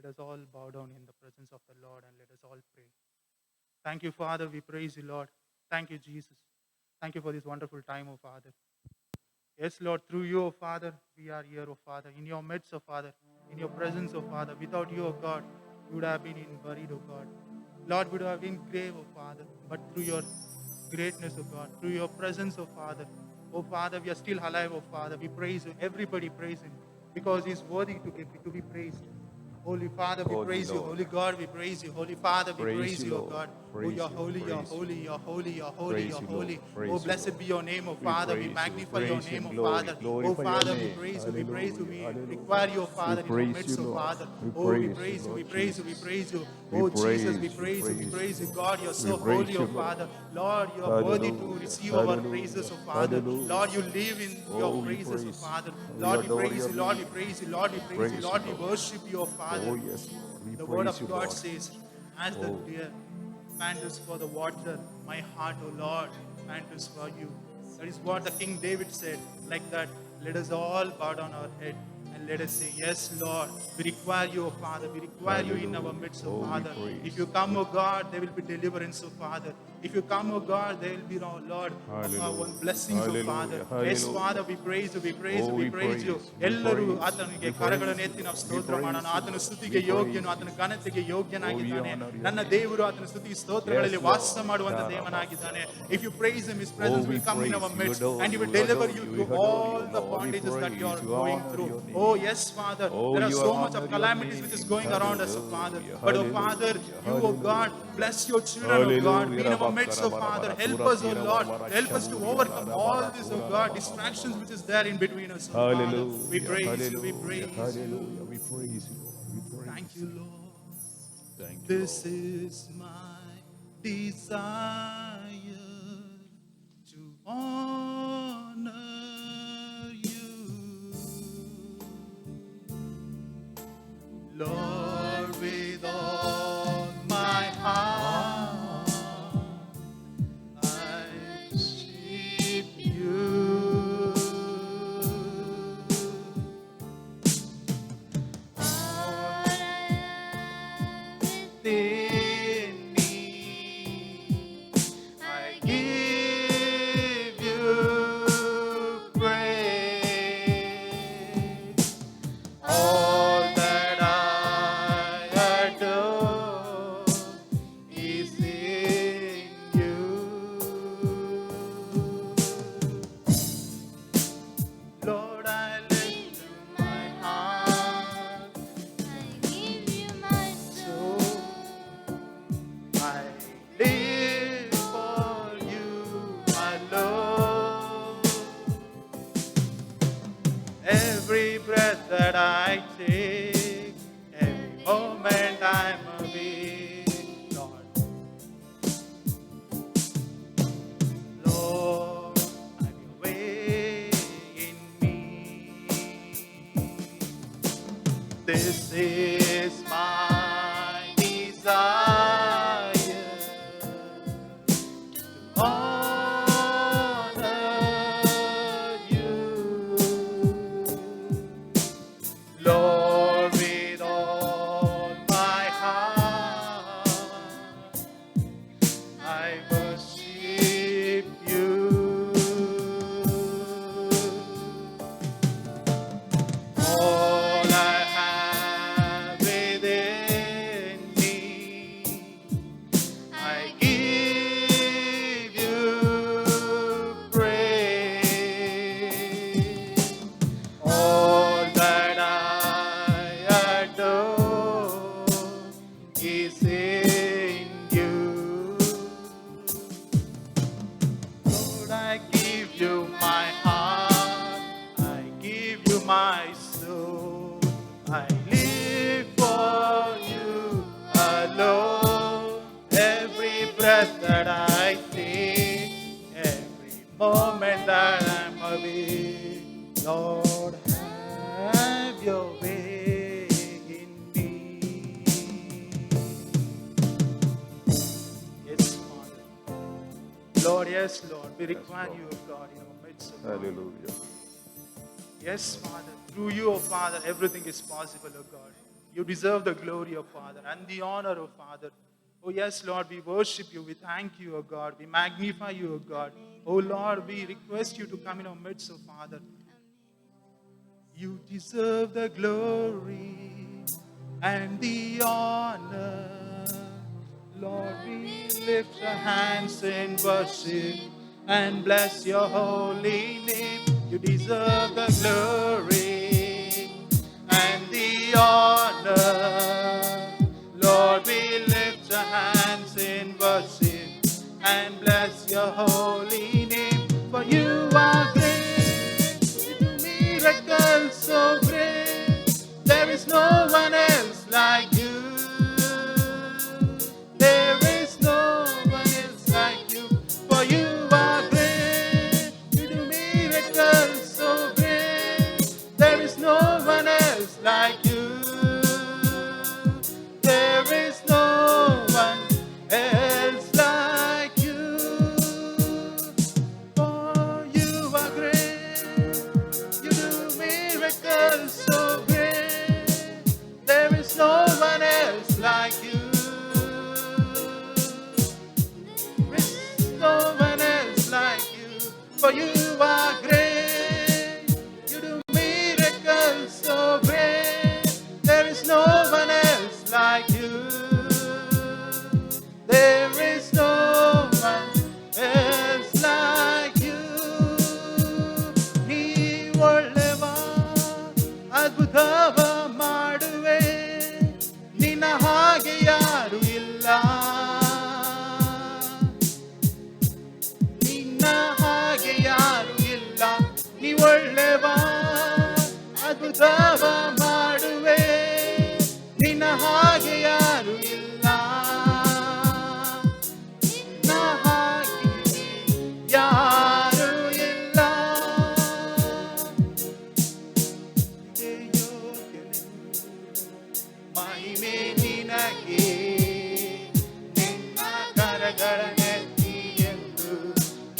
us all bow down in the presence of the Lord and let us all pray. Thank you, Father. We praise you, Lord. Thank you, Jesus. Thank you for this wonderful time, oh Father. Yes, Lord, through you, oh Father, we are here, oh Father, in your midst, oh Father, in your presence, oh Father. Without you, oh God, we would have been buried, oh God. Lord, we would have been grave, oh Father, but through your greatness, oh God, through your presence, oh Father, we are still alive, oh Father. We praise you. Everybody praise him because he's worthy to be praised. Holy Father, we Holy praise you. Lord. Holy God, we praise you. Holy Father, we Praise praise you, you, O Lord. God. Oh, Praise you're you, holy, you're praise you. holy, you're holy, you're holy, Praise you're you, Lord. holy. Praise Oh, you, blessed Lord. be your name, O We Father. We praise you, magnify your praise you, name, O glory. Father. Oh, Glorify your Father, we name. praise you, we praise you. We Hallelujah. require you, O Father, in our praise midst, you, O Lord. Father. We Oh, we praise you, praise you, we Lord praise you, we Jesus. praise you. We Oh, Jesus, we praise you, praise you, we praise praise you. you. God, you're We so praise holy, O you, Lord. Father. Lord, you are worthy to Hallelujah. receive our praises, Hallelujah. O Father. Hallelujah. Lord, you live in your Oh, we praises, O praise Father. you. We Lord, we adore praise your you, Lord, we name. praise you, Lord, we praise you, Praise you, Lord, we Lord. worship you, O Father. Oh, yes, Lord. We The word praise of you, God Lord. says, as the Oh, deer panteth for the water, my heart, O Lord, panteth for you. That is what the King David said. Like that, let us all bow down our head and let us say, yes, Lord, we require you, O Father. We require you in our hallelujah. midst, O Oh, we Father. If praise. you come, O God, there will be deliverance, O Father. If you come, O God, there will be, O Lord, of our Hallelujah. blessings, O Father. Hallelujah. Yes, Hallelujah. Father, we praise you, we praise you, Oh, we we praise you. praise. We ಎಲ್ಲರೂ praise. ಆತನಿಗೆ We praise you, ಕರಗಳನ್ನೆತ್ತಿ ನಾವು Lord. We ಸ್ತೋತ್ರ ಮಾಡೋಣ. praise you, ಆತನ Lord. ಸ್ತುತಿಗೆ We ಯೋಗ್ಯನು, praise you. ಆತನ ಘನತೆಗೆ Oh, we ಯೋಗ್ಯನಾಗಿದ್ದಾನೆ. honor your ನನ್ನ name. ದೇವರು ಆತನ ಸ್ತುತಿ Yes, ಸ್ತೋತ್ರಗಳಲ್ಲಿ ವಾಸ Lord. ಮಾಡುವಂತ Sharabak, ದೇವನಾಗಿದ್ದಾನೆ. If you Sharabak. praise him, his Oh, presence we will come in our praise you, midst adore and he you, will we deliver adore you you, we through adore all you, the Lord. We bondages that you praise are you, going honor through. your Oh name. yes, Father, Oh, there are you so much of honor your calamities which is name. going around us, oh Father. Hallelujah, But oh Father, hallelujah, you, oh God, hallelujah. bless your children, oh God. Be Hallelujah. in our midst, oh Father. Rabakarabarabara, Help us, oh turatira Lord. babara, Help us to shaburia, overcome all larabara, this, oh God, distractions which is turarabababababa. there in between us, oh Father. We Hallelujah, praise you, we hallelujah, praise you. hallelujah. We praise you, Lord. We Thank praise you, you. Lord. Thank you, This Lord. is my desire to honor you, Lord, with all my heart. I worship you. Within me, I give you praise. All that I adore is in you. Lord, I lift my heart. I give you my soul. I live for you, my Lord. Every breath that I take, every moment I'm awake, Lord. Lord, have your way in me. This is my desire to honor you, Lord, with all my heart. I worship you. All I have within me, I give you praise. All that I adore is in you. Lord, I give you my heart, I give you my soul. I live for you alone. Every breath that I take, every moment that I'm awake, Lord, have your way in me. Yes, Father. Lord, yes, Lord, we require Lord. you, O God, in our midst, O God. Hallelujah. Yes, Father, through you, O Father, everything is possible, O God. You deserve the glory, O Father, and the honor, O Father. Oh, yes, Lord, we worship you. We thank you, O God. We magnify you, O God. Oh, Lord, we request you to come in our midst, O Father. You deserve the glory and the honor. Lord, we lift our hands in worship and bless your holy name. You deserve the glory and the honor. Lord, we lift our hands in worship and bless your holy name. For you are great, you do miracles so great. There is no one else like you. There is no one else like you. For you are great, you do miracles so great. There is no one else like you. There is no one else like you. For you are great, you do miracles so great. There is no one else like you. There is no one else like you. For you are great, you do miracles so great. There is no one else like you. There is no one else like you. ನೀ ಒಳ್ಳೆವ ಅದ್ಭುತವ ಮಾಡುವೆ, ನಿನ್ನ ಹಾಗೆ ಯಾರು ಇಲ್ಲ. ನಿನ್ನ ಹಾಗೆ ಯಾರು ಇಲ್ಲ. ನೀ ಒಳ್ಳೆವ ಅದ್ಭುತವ ಮಾಡುವೆ, ನಿನ್ನ ಹಾಗೆ ಯಾರು ಇಲ್ಲ. ನಿನ್ನ ಹಾಗೆ ಯಾರು ಇಲ್ಲ. ಮಹಿಮೆ ನಿನಗೆ, ನಿನ್ನ ಕರಗಳನ್ನೆತ್ತಿ ಎಂದು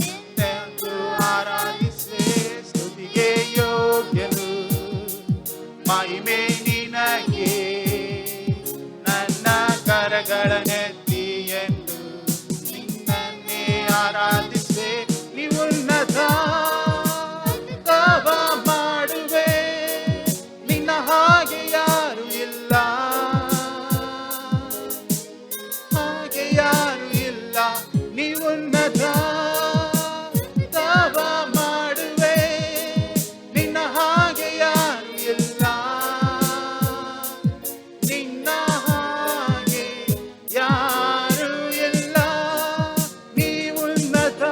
ನಿತ್ಯಂದು ಆರಾಧಿಸುವೆ. ಸ್ತುತಿಗೆ ಯೋಗ್ಯನು ಮಹಿಮೆ ನಿನಗೆ, ನನ್ನ ಕರಗಳನ್ನೆತ್ತಿ ಎಂದು ನಿನ್ನನ್ನೇ ಆರಾಧಿಸುವೆ. ನೀವು ಉನ್ನತ ತವ ಮಾಡುವೆ, ನಿನ್ನ ಹಾಗೆ ಯಾರು ಇಲ್ಲ. ಹಾಗೆ ಯಾರು ಇಲ್ಲ. ನೀವು ಉನ್ನತ ತವ ಮಾಡುವೆ, ನಿನ್ನ ಹಾಗೆ ಯಾರು ಇಲ್ಲ. ನಿನ್ನ ಹಾಗೆ ಯಾರು ಇಲ್ಲ. ನೀವು ಉನ್ನತ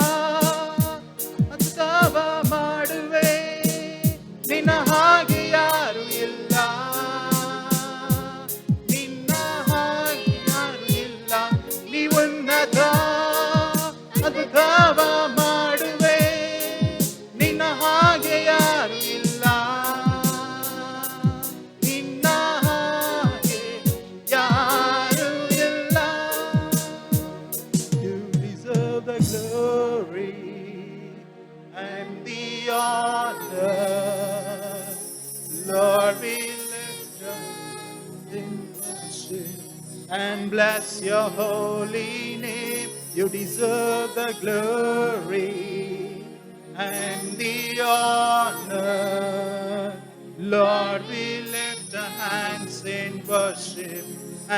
ತವ ಮಾಡುವೆ, ನಿನ್ನ ಹಾಗೆ ಯಾರು ಇಲ್ಲ. ನಿನ್ನ ಹಾಗೆ ಯಾರು ಇಲ್ಲ. ನೀವು ಉನ್ನತ ಅದ್ಭುತವ ಮಾಡುವೆ, ನಿನ್ನ ಹಾಗೆ ಯಾರು ಇಲ್ಲ. ನಿನ್ನ ಹಾಗೆ ಯಾರು ಇಲ್ಲ. You deserve the glory and the honor. Lord, we lift up in worship and bless your holy name. You deserve the glory and the honor. Lord, we lift our hands in worship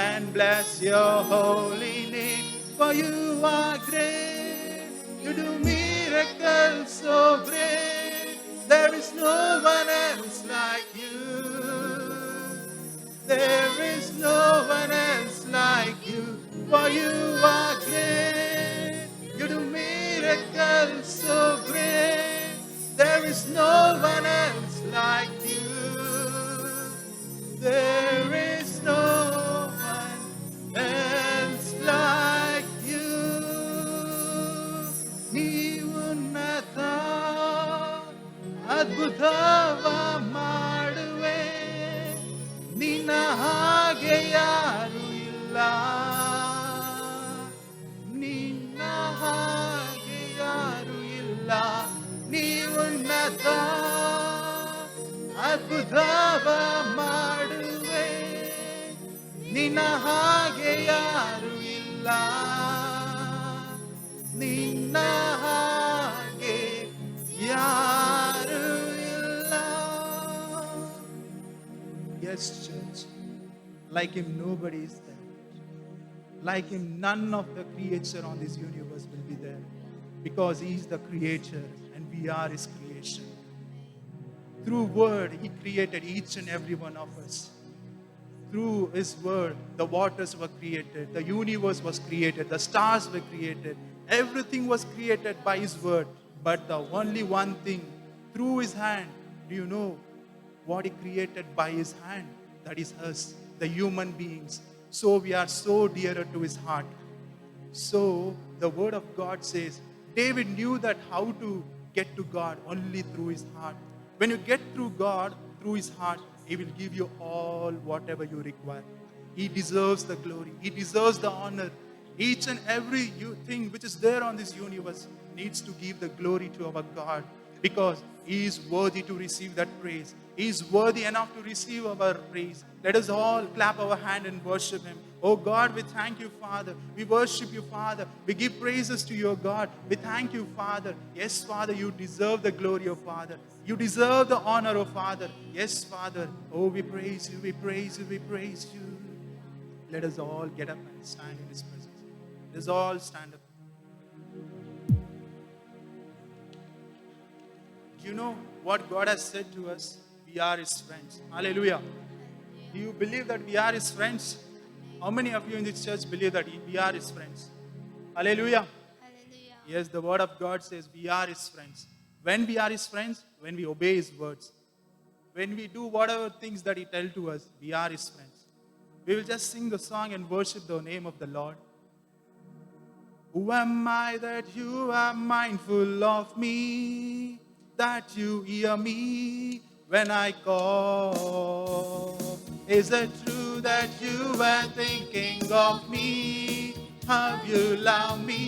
and bless your holy name. For you are great, you do miracles so great. There is no one else like you. There is no one else like you. For you are great, you do miracles so great. There is no one else like you. There is no one else like you. ನೀವು ಉನ್ನತ ಅದ್ಭುತವ ಮಾಡುವೆ, ನಿನ್ನ ಹಾಗೆ ಯಾರು ಇಲ್ಲ. ನಿನ್ನ ಹಾಗೆ ಯಾರು ಇಲ್ಲ. ನೀವು ಉನ್ನತ ಅದ್ಭುತವ ಮಾಡುವೆ, ನಿನ್ನ ಹಾಗೆ ಯಾರು ಇಲ್ಲ, ನಿನ್ನ ಹಾಗೆ ಯಾರು ಇಲ್ಲ. Yes, church. Like him, nobody is there. Like him, none of the creature on this universe will be there. Because he is the creator and we are his creation. Through word, he created each and every one of us. Through his word, the waters were created, the universe was created, the stars were created. Everything was created by his word. But the only one thing, through his hand, do you know what he created by his hand? That is us, the human beings. So we are so dearer to his heart. So the word of God says, David knew that how to get to God only through his heart. When you get through God, through his heart, he will give you all whatever you require. He deserves the glory. He deserves the honor. Each and every thing which is there on this universe needs to give the glory to our God, because he is worthy to receive that praise. He is worthy enough to receive our praise. Let us all clap our hand and worship him. Oh God, we thank you, Father. We worship you, Father. We give praises to your God. We thank you, Father. Yes, Father, you deserve the glory, oh Father. You deserve the honor, oh Father. Yes, Father. Oh, we praise you, we praise you, we praise you. Let us all get up and stand in his presence. Let us all stand up. You know what God has said to us? We are his friends. Hallelujah. Do you believe that we are his friends? How many of you in this church believe that we are his friends? Hallelujah. Hallelujah. Yes, the word of God says we are his friends. When we are his friends? When we obey his words. When we do whatever things that he tells to us, we are his friends. We will just sing the song and worship the name of the Lord. Who am I that you are mindful of me, that you hear me when I call? Is it true that you were thinking of me? How you love me?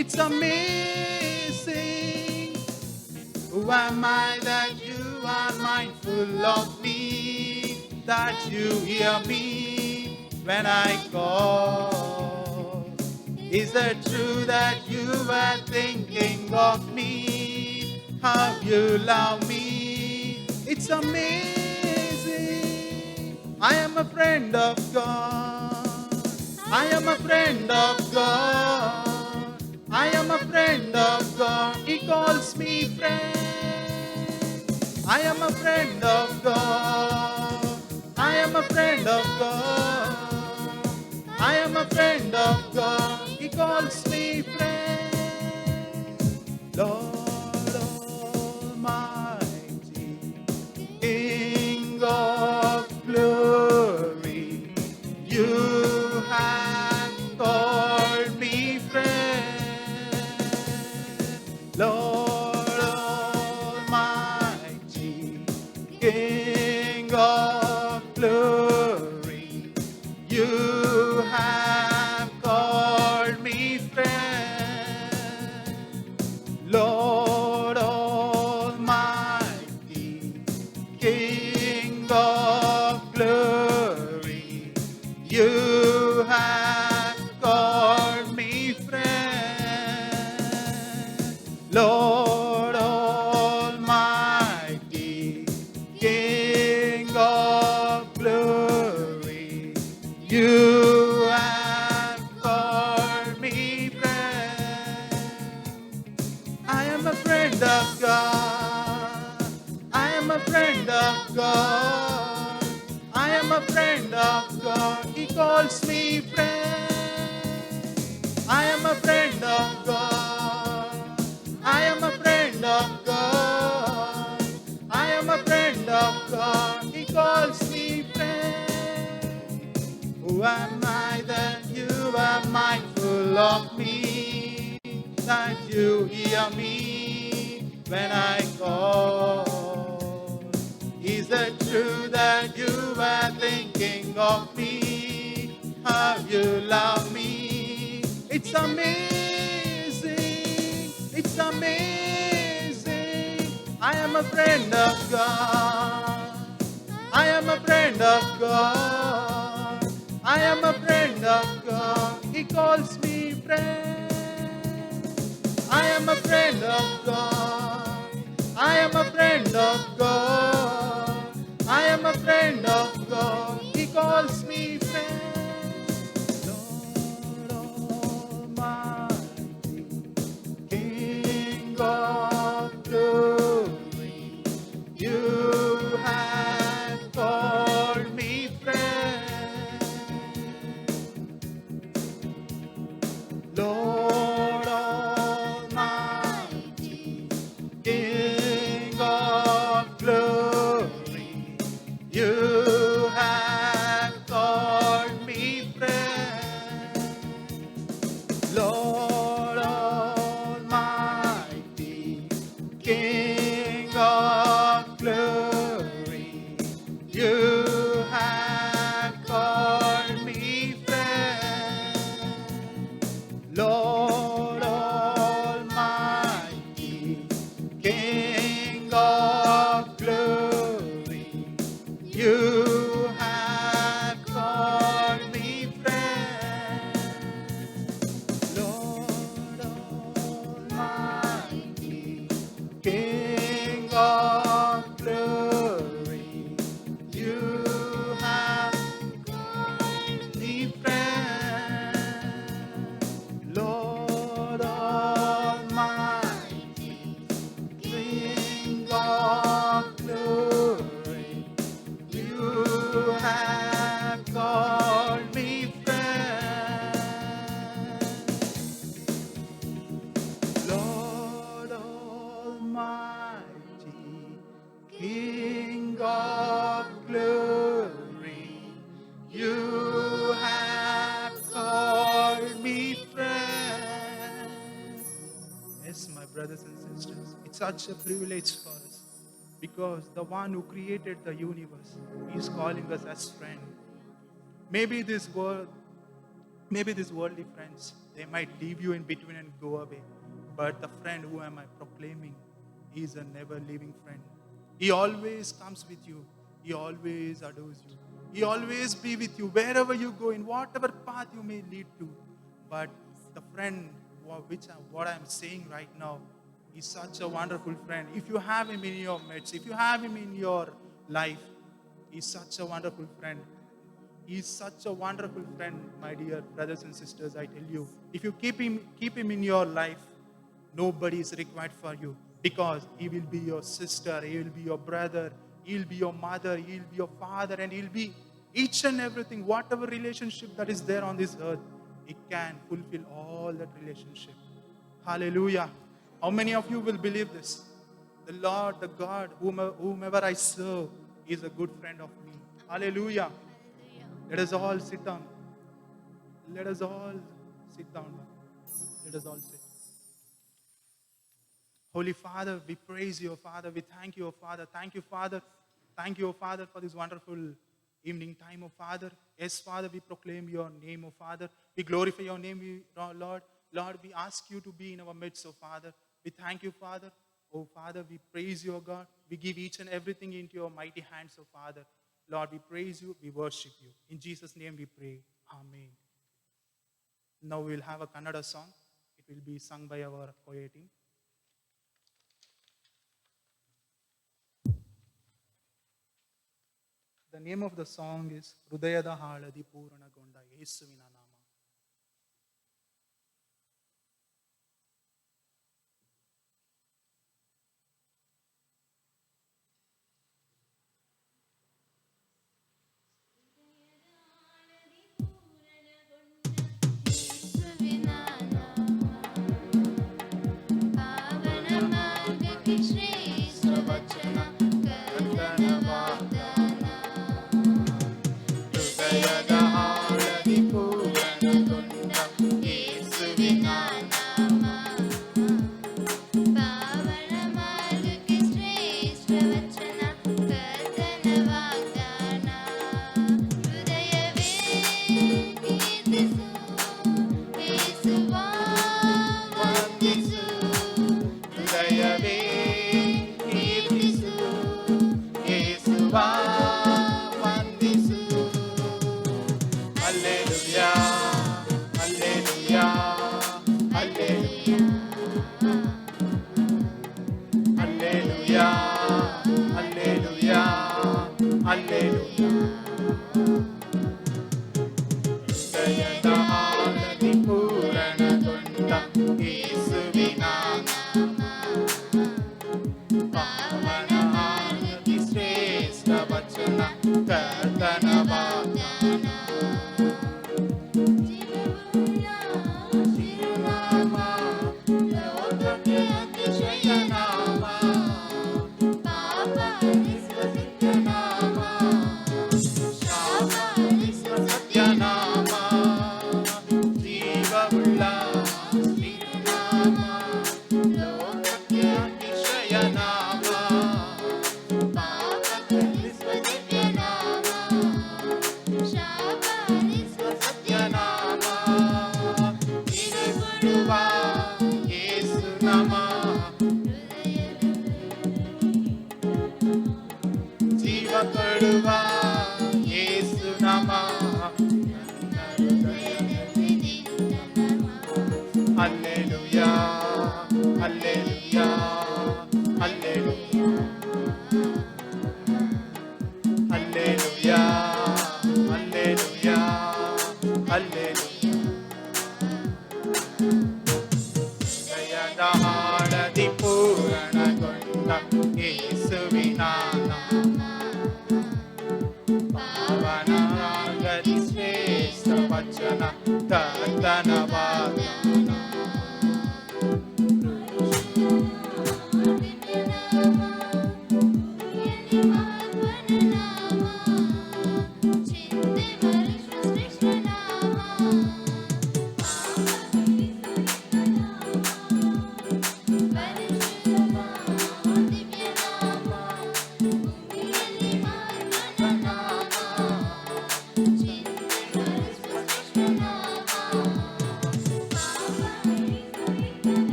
It's amazing. Who am I that you are mindful of me, that you hear me when I call? Is it true that you were thinking of me? How you love me? It's amazing. I am a friend of God. I am a friend of God. I am a friend of God. He calls me friend. I am a friend of God. I am a friend of God. I am a friend of God. He calls me friend. Lord Almighty, King of glory, you have called me friend. Lord Almighty, King of glory, you have called me friend. Lord Almighty, King of glory, you have called me friend. Lord Almighty, King of glory, you have called me friend. I am a friend of God. I am a friend of God. I am a friend of God. He calls me friend. I am a friend of God. I am a friend of God. I am a friend of God. He calls me friend. Who am I that you are mindful of me, that you hear me when I call? Is it true that you were thinking of me? How you love me? It's amazing. It's amazing. I am a friend of God. I am a friend of God. friend of God. He calls me friend. I am a friend of God. I am a friend of God. I am a friend of God. He calls me friend. Lord Almighty, King of glory, you have called me friend. Lord Almighty, King of glory, you have called me friend. Lord Almighty, King of glory, you have called me friend. Lord Almighty, King of glory, you have called me friend. Lord Almighty, King of glory, you have called me friend. Lord Almighty, King of glory, you have called me friend. Lord Almighty, King of glory, you have called me friend. Yes, my brothers and sisters, it's such a privilege for us because the one who created the universe is calling us as friend. Maybe this world Maybe these worldly friends, they might leave you in between and go away. But the friend who am I proclaiming is a never leaving friend. He always comes with you. He always adores you. He always be with you wherever you go, in whatever path you may lead to. But the friend what I'm saying right now is such a wonderful friend. If you have him in your midst, if you have him in your life, he's such a wonderful friend. He is such a wonderful friend, my dear brothers and sisters. I tell you, if you keep him in your life, nobody is required for you because he will be your sister, he will be your brother, he'll be your mother, he'll be your father, and he'll be each and everything, whatever relationship that is there on this earth. He can fulfill all that relationship. Hallelujah. How many of you will believe this? The Lord, the God, whomever I serve, is a good friend of me. Hallelujah. Let us all sit down. Let us all sit down. Let us all sit. Holy Father, we praise you, Father. We thank you, Father. Thank you, Father. Thank you, Father, for this wonderful evening time, oh Father. Yes, Father, we proclaim your name, oh Father. We glorify your name, Lord. Lord, we ask you to be in our midst, oh Father. We thank you, Father. Oh Father, we praise you, oh God. We give each and everything into your mighty hands, oh Father. Lord, we praise you, we worship you. In Jesus' name we pray. Amen. Now we will have a Kannada song. It will be sung by our choir team. The name of the song is Hrudayada Haladi Puranagonda Yesuvina Nama. Hallelujah. Alleluia. ಹೃದಯದ ಆಳದಿ ಪೂರಣಗೊಂಡ ಯೇಸುವಿನ ಪಾವನ ಆಳದಿ ಶ್ರೇಷ್ಠ ವಚನ ಕರ್ತನ ವಾಗ್ದಾನ. ಶಿರುನಾಮ ಲೋಕಕ್ಕೆ ಅತಿಶಯ ನಾಮ, ಪಾಪ ಹರಿಸುವ ಸತ್ಯನಾಮ, ಶಾಪ ಹರಿಸುವ ಸತ್ಯನಾಮ, ಜೀವವುಳ್ಳ ಶಿರುನಾಮ ಲೋಕಕ್ಕೆ ಅತಿಶಯ ನಾಮ, ಪಾಪ ಹರಿಸುವ ಸತ್ಯನಾಮ, ಶಾಪ ಹರಿಸುವ ಸತ್ಯನಾಮ, ತಿರುಗುಡುವ ಯೇಸು ನಾಮ, ಜೀವ ಕೊಡುವ ಯೇಸು ನಾಮ, ನನ್ನ ಹೃದಯದಲ್ಲಿ ನಿನ್ನ ನಾಮ. Hallelujah, hallelujah, hallelujah, hallelujah, hallelujah, hallelujah. ಹೃದಯದ ಆಳದಿ ಪೂರಣಗೊಂಡ ಯೇಸುವಿನ ನಾಮ, ಪಾವನ ರಾಗದಿ ಶ್ರೇಷ್ಠ ವಚನ ಕರ್ತನ ವಾಗ್ದಾನ.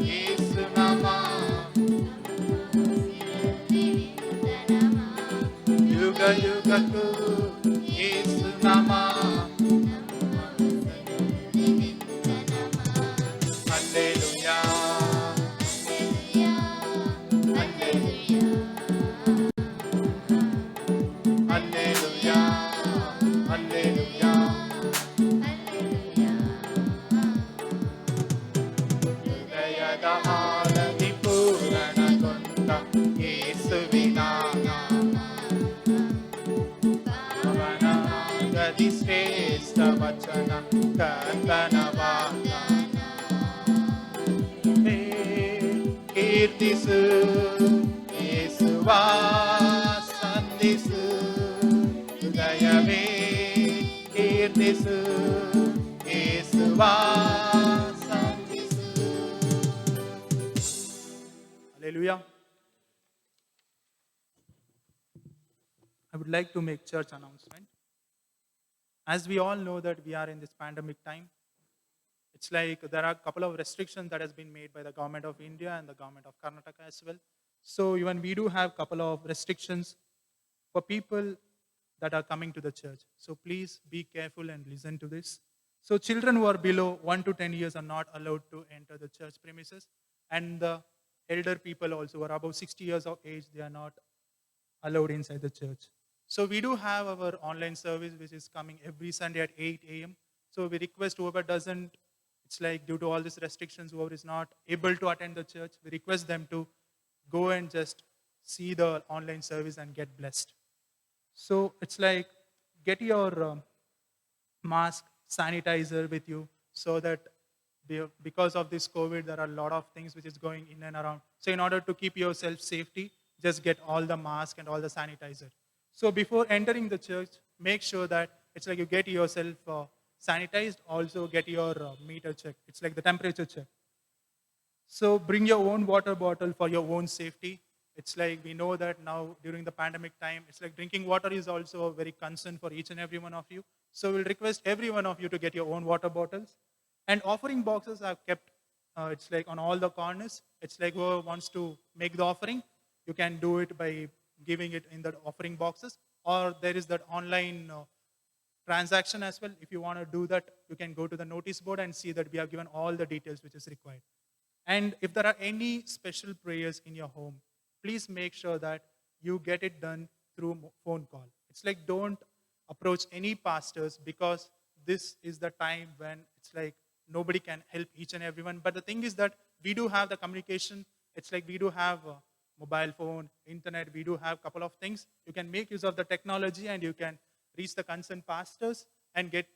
ಯೇಸು ನಾಮ, ಯುಗ ಯುಗಕ್ಕೂ ಯೇಸು ನಾಮ. Hallelujah, hallelujah, hallelujah, hallelujah. ಹೃದಯದ ಆಳದಿ ಪೂರಣಗೊಂಡ ಯೇಸುವಿನ ನಾಮ, ಪಾವನ ರಾಗದಿ ಶ್ರೇಷ್ಠ ವಚನ ಕರ್ತನ ವಾಗ್ದಾನ. ಹೇ, ಕೀರ್ತಿಸು ಯೇಸುವ ಸಂಧಿಸು, ಹೃದಯವೇ ಕೀರ್ತಿಸು ಯೇಸುವ ಸಂಧಿಸು. Hallelujah. I would like to make church announcement. As we all know that we are in this pandemic time, it's like there are a couple of restrictions that has been made by the government of India and the government of Karnataka as well. So even we do have a couple of restrictions for people that are coming to the church. So please be careful and listen to this. So children who are below 1 to 10 years are not allowed to enter the church premises, and the elder people also who are above 60 years of age, they are not allowed inside the church. So we do have our online service which is coming every Sunday at 8 a.m. So we request whoever doesn't, it's like due to all these restrictions, whoever is not able to attend the church, we request them to go and just see the online service and get blessed. So it's like get your mask, sanitizer with you, so that because of this COVID, there are a lot of things which is going in and around. So in order to keep yourself safety, just get all the mask and all the sanitizer. So before entering the church, make sure that it's like you get yourself sanitized, also get your meter check. It's like the temperature check. So bring your own water bottle for your own safety. It's like we know that now during the pandemic time, it's like drinking water is also a very concern for each and every one of you. So we'll request every one of you to get your own water bottles. And offering boxes are kept, it's like on all the corners. It's like whoever wants to make the offering, you can do it by giving it in the offering boxes. Or there is that online transaction as well. If you want to do that, you can go to the notice board and see that we have given all the details which is required. And if there are any special prayers in your home, please make sure that you get it done through phone call. It's like don't approach any pastors because this is the time when it's like nobody can help each and everyone. But the thing is that we do have the communication. It's like we do have a mobile phone, internet. We do have a couple of things. You can make use of the technology and you can reach the concerned pastors and get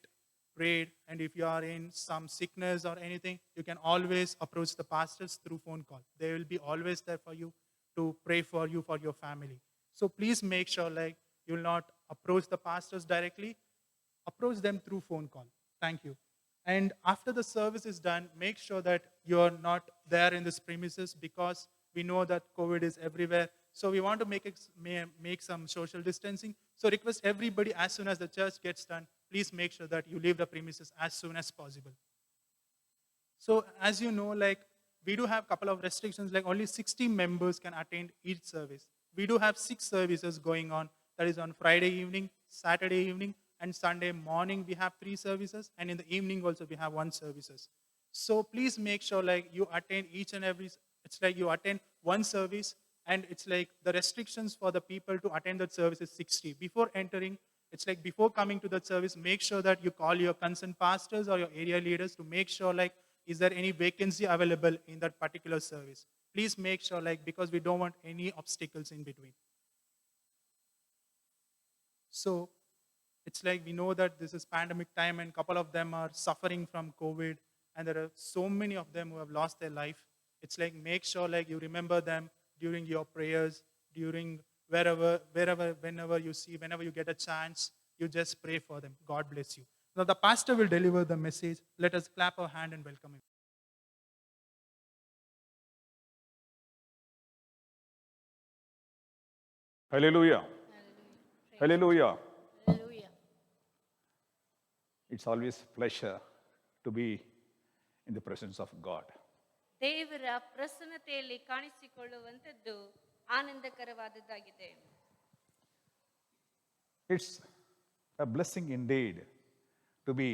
prayed. And if you are in some sickness or anything, you can always approach the pastors through phone call. They will be always there for you to pray for you, for your family. So please make sure like you will not approach the pastors directly. Approach them through phone call. Thank you. And after the service is done, make sure that you're not there in this premises because we know that COVID is everywhere. So we want to make some social distancing. So request everybody as soon as the church gets done, please make sure that you leave the premises as soon as possible. So as you know, like we do have a couple of restrictions, like only 60 members can attend each service. We do have 6 services going on. That is on Friday evening, Saturday evening, and Sunday morning we have 3 services, and in the evening also we have 1 services. So please make sure like you attend each and every, it's like you attend 1 service, and it's like the restrictions for the people to attend that service is 60. Before entering, it's like before coming to that service, make sure that you call your concerned pastors or your area leaders to make sure like, is there any vacancy available in that particular service? Please make sure like, because we don't want any obstacles in between. So it's like we know that this is pandemic time and couple of them are suffering from COVID and there are so many of them who have lost their life. It's like make sure like you remember them during your prayers, during whenever you see, whenever you get a chance, you just pray for them. God bless you. Now the pastor will deliver the message. Let us clap our hand and welcome him. Hallelujah. Hallelujah. Hallelujah. It's always pleasure to be in the presence of God. ದೇವರ ಪ್ರಸನ್ನತೆಯಲ್ಲಿ ಕಾಣಿಸಿಕೊಳ್ಳುವಂಥದ್ದು ಆನಂದಕರವಾದದ್ದಾಗಿದೆ. It's a blessing indeed to be